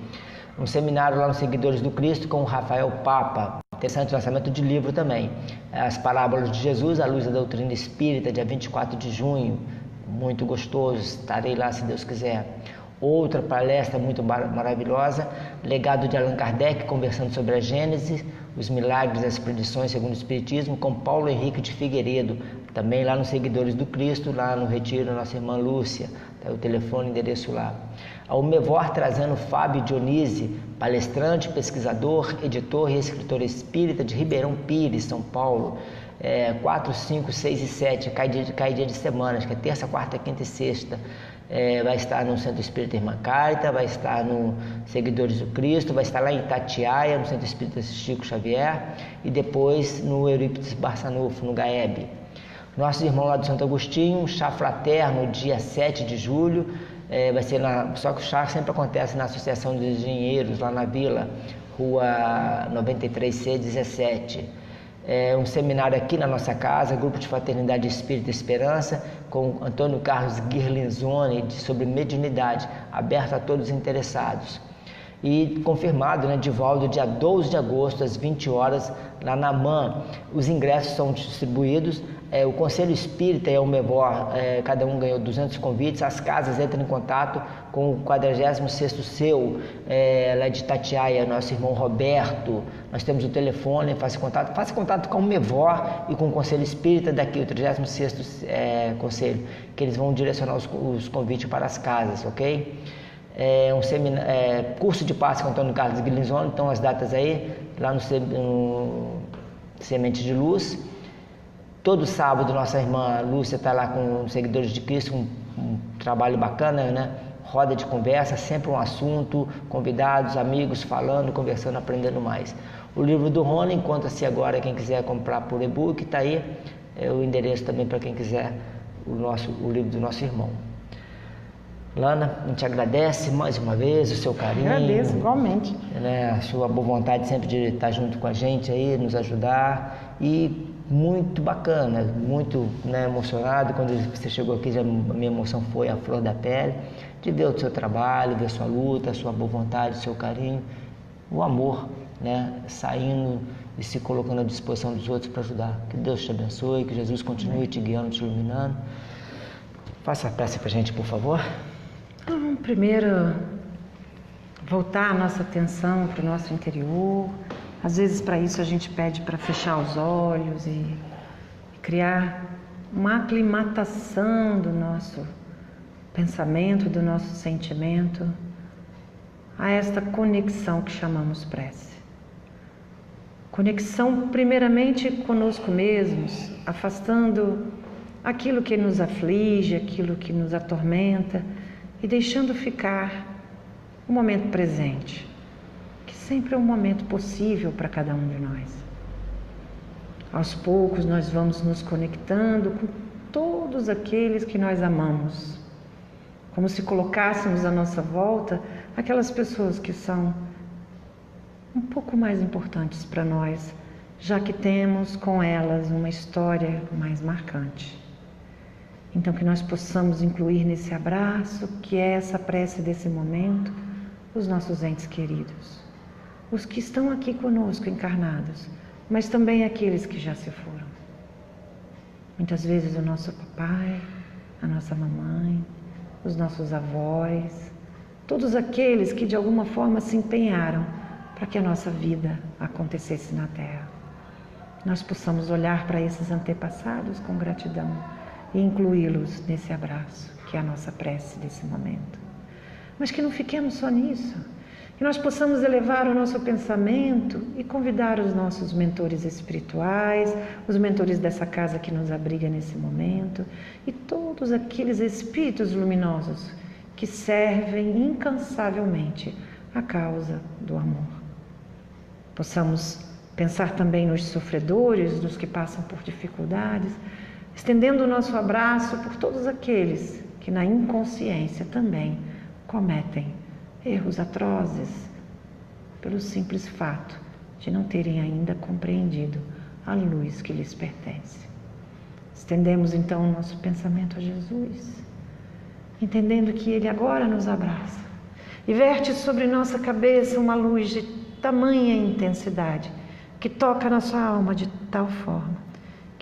C: Um seminário lá nos Seguidores do Cristo com o Rafael Papa. Interessante lançamento de livro também. As Parábolas de Jesus, à Luz da Doutrina Espírita, dia 24 de junho. Muito gostoso, estarei lá se Deus quiser. Outra palestra muito maravilhosa, Legado de Allan Kardec, conversando sobre a Gênese, os milagres e as predições segundo o Espiritismo, com Paulo Henrique de Figueiredo, também lá nos Seguidores do Cristo, lá no Retiro, nossa irmã Lúcia, tá o telefone, endereço lá. A UMEVOR trazendo Fábio Dionise, palestrante, pesquisador, editor e escritor espírita de Ribeirão Pires, São Paulo, 4, 5, 6 e 7, cai dia de semana, acho que é terça, quarta, quinta e sexta. Vai estar no Centro Espírita Irmã Carita, vai estar no Seguidores do Cristo, vai estar lá em Itatiaia, no Centro Espírita Chico Xavier, e depois no Eurípides Barçanufo, no GAEB. Nossos irmãos lá do Santo Agostinho, chá fraterno, dia 7 de julho, vai ser só que o chá sempre acontece na Associação dos Engenheiros, lá na Vila, Rua 93C 17. Um seminário aqui na nossa casa, Grupo de Fraternidade Espírita Esperança, com Antônio Carlos Guirlenzoni, sobre mediunidade, aberto a todos os interessados. E confirmado, né, Divaldo, dia 12 de agosto, às 20 horas, lá na MAN. Os ingressos são distribuídos, o Conselho Espírita e a UMEVOR, cada um ganhou 200 convites, as casas entram em contato com o 46º seu, lá de Itatiaia, nosso irmão Roberto. Nós temos o telefone, faça contato com a UMEVOR e com o Conselho Espírita daqui, o 36º Conselho, que eles vão direcionar os convites para as casas, ok? Curso de passe com Antônio Carlos Guilenzoni, então as datas aí, lá no Semente de Luz. Todo sábado nossa irmã Lúcia está lá com os Seguidores de Cristo, um trabalho bacana, né? roda de conversa, sempre um assunto, convidados, amigos, falando, conversando, aprendendo mais. O livro do Rony encontra-se agora, quem quiser comprar por e-book, está aí o endereço também para quem quiser o livro do nosso irmão. Lana, a gente agradece mais uma vez o seu carinho.
D: Agradeço, igualmente.
C: Né, a sua boa vontade sempre de estar junto com a gente aí, nos ajudar. E muito bacana, muito, né, emocionado. Quando você chegou aqui, a minha emoção foi a flor da pele, de ver o seu trabalho, ver sua luta, a sua boa vontade, o seu carinho, o amor, né, saindo e se colocando à disposição dos outros para ajudar. Que Deus te abençoe, que Jesus continue te guiando, te iluminando. Faça a prece para a gente, por favor.
D: Primeiro, voltar a nossa atenção para o nosso interior. Às vezes, para isso, a gente pede para fechar os olhos e criar uma aclimatação do nosso pensamento, do nosso sentimento a esta conexão que chamamos prece. Conexão, primeiramente, conosco mesmos, afastando aquilo que nos aflige, aquilo que nos atormenta, e deixando ficar o momento presente, que sempre é um momento possível para cada um de nós. Aos poucos nós vamos nos conectando com todos aqueles que nós amamos, como se colocássemos à nossa volta aquelas pessoas que são um pouco mais importantes para nós, já que temos com elas uma história mais marcante. Então, que nós possamos incluir nesse abraço, que é essa prece desse momento, os nossos entes queridos, os que estão aqui conosco encarnados, mas também aqueles que já se foram. Muitas vezes o nosso papai, a nossa mamãe, os nossos avós, todos aqueles que de alguma forma se empenharam para que a nossa vida acontecesse na Terra. Nós possamos olhar para esses antepassados com gratidão e incluí-los nesse abraço, que é a nossa prece desse momento. Mas que não fiquemos só nisso, que nós possamos elevar o nosso pensamento e convidar os nossos mentores espirituais, os mentores dessa casa que nos abriga nesse momento, e todos aqueles espíritos luminosos que servem incansavelmente a causa do amor. Possamos pensar também nos sofredores, nos que passam por dificuldades, estendendo o nosso abraço por todos aqueles que na inconsciência também cometem erros atrozes pelo simples fato de não terem ainda compreendido a luz que lhes pertence. Estendemos então o nosso pensamento a Jesus, entendendo que Ele agora nos abraça e verte sobre nossa cabeça uma luz de tamanha intensidade que toca nossa alma de tal forma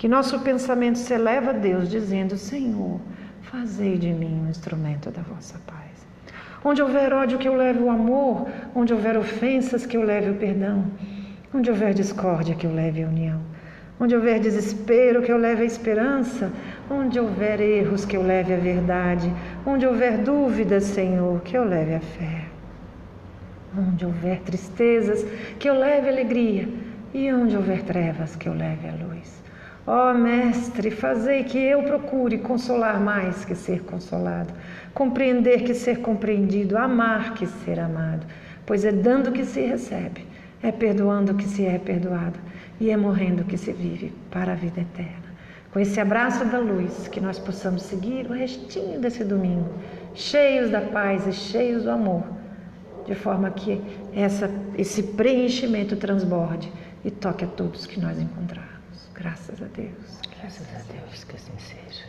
D: que nosso pensamento se eleva a Deus, dizendo: Senhor, fazei de mim um instrumento da vossa paz. Onde houver ódio, que eu leve o amor. Onde houver ofensas, que eu leve o perdão. Onde houver discórdia, que eu leve a união. Onde houver desespero, que eu leve a esperança. Onde houver erros, que eu leve a verdade. Onde houver dúvidas, Senhor, que eu leve a fé. Onde houver tristezas, que eu leve a alegria. E onde houver trevas, que eu leve a luz. Ó Mestre, fazei que eu procure consolar mais que ser consolado, compreender que ser compreendido, amar que ser amado, pois é dando que se recebe, é perdoando que se é perdoado e é morrendo que se vive para a vida eterna. Com esse abraço da luz, que nós possamos seguir o restinho desse domingo, cheios da paz e cheios do amor, de forma que esse preenchimento transborde e toque a todos que nós encontrarmos. Graças a Deus.
C: Graças a Deus, que assim seja.